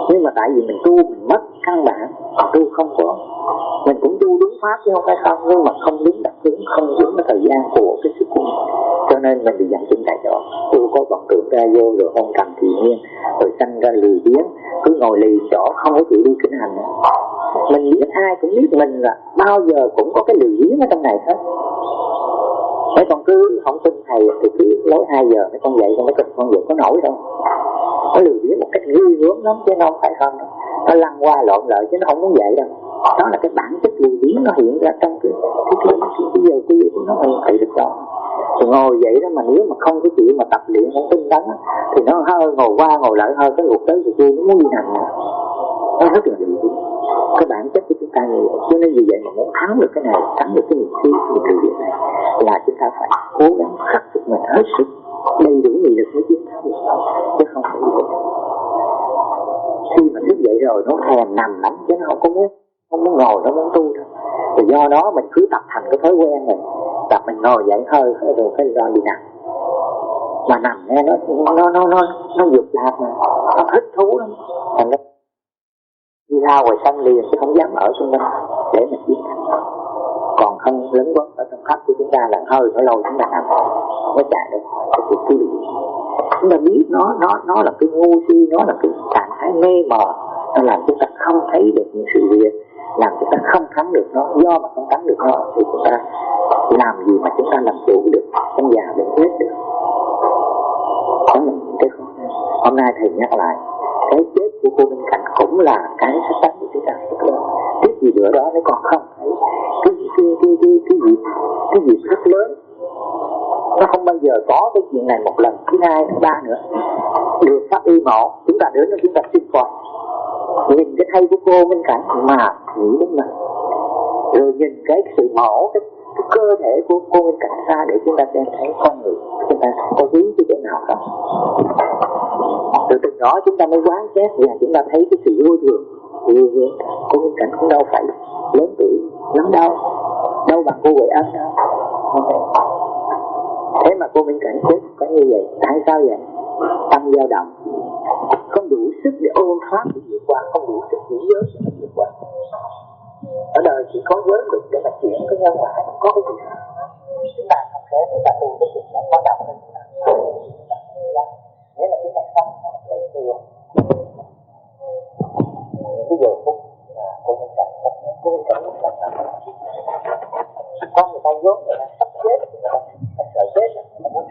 Nhưng mà tại vì mình tu mình mất căn bản, tu không có, mình cũng tu đúng pháp chứ không phải không, nhưng mà không đúng đặc tính, không đúng cái thời gian của cái sức của mình, cho nên mình bị dẫn chứng tại chỗ. Tu có vọng tưởng ra vô rồi không cần thì nhiên, rồi sanh ra lười biếng, cứ ngồi lì chỗ không có chịu đi kinh hành nữa. Mình biết ai cũng biết mình là bao giờ cũng có cái lười biếng ở trong này hết. Mấy con cứ không tin thầy thì cứ lối 2 giờ mấy con dậy, mấy con dậy có nổi đâu. Nó lười biếng một cách ghê gớm lắm chứ nó không phải không. Nó lăn qua lộn lợi chứ nó không muốn dậy đâu. Đó là cái bản chất lười biếng nó hiện ra trong cái giờ của nó không thấy được đâu. Rồi ngồi vậy đó mà nếu mà không cái chịu mà tập luyện không tinh tấn thì nó hơi ngồi qua ngồi lại hơi cái gục tới thì kia nó muốn đi nằm nữa. Nó rất là lười biếng. Cái bản chất của chúng ta như vậy. Cho nên vì vậy mà muốn thắng được cái này, thắng được cái niềm suy, niềm lười biếng này là chúng ta phải cố gắng khắc phục mình hết sức, đầy đủ nghị lực mới chiến thắng được nó, chứ không phải như vậy. Khi mà thức dậy rồi nó thèm nằm lắm chứ nó không muốn ngồi, nó muốn tu đâu. Thì do đó mình cứ tập thành cái thói quen mình, tập mình ngồi dậy hơi rồi cái do đi nằm. Mà nằm nghe nó dục lạc mà, nó thích thú lắm. Thành ra đi lao ngoài sân liền chứ không dám ở xung quanh để mình chiến thắng. Còn không lớn quấn ở trong khắp của chúng ta là hơi nó lâu chúng ta nằm, nó chạy được khỏi cái việc cứ luyện. Chúng ta biết nó là cái ngu si, nó là cái trạng thái mê mờ, nó làm chúng ta không thấy được những sự việc, làm chúng ta không thắng được nó. Do mà không thắng được nó thì chúng ta làm gì mà chúng ta làm chủ được, trong già bệnh chết được. Đó là những cái khó khăn. Hôm nay thầy nhắc lại, cái chết của cô bên cạnh cũng là cái sắp tánh của chúng ta rất lớn. Cái gì bữa đó nó còn không thấy cái gì rất lớn. Nó không bao giờ có cái chuyện này một lần, thứ hai, thứ ba nữa. Được pháp y mộ, chúng ta đến đó chúng ta xin Phật, nhìn cái thây của cô bên cạnh mà nghĩ đến mình, rồi nhìn cái sự mổ, cái cơ thể của cô bên cạnh ra để chúng ta xem thấy con người chúng ta có quý cái chỗ nào không. Từ từ đó chúng ta mới quán xét và chúng ta thấy cái sự vô thường. Cô bên cạnh cũng đâu phải lớn tuổi lắm đâu bằng cô Huệ Ân đâu. Thế mà cô bên cạnh chết có như vậy. Tại sao vậy? Tâm dao động, không đủ sức để ôm thoát để vượt qua, không đủ sức giữ giới để vượt qua. Ở đời chỉ có giới lực để mà chuyển cái nhân quả, không có cái gì khác. Chúng ta không thể chúng ta tu cái việc nó quan trọng hơn chúng ta. Nghĩa là chúng ta sống là đời xưa. Cái giờ phút mà cô bên cạnh nó có người ta vốn người ta sắp chết, người ta sợ chết, người ta muốn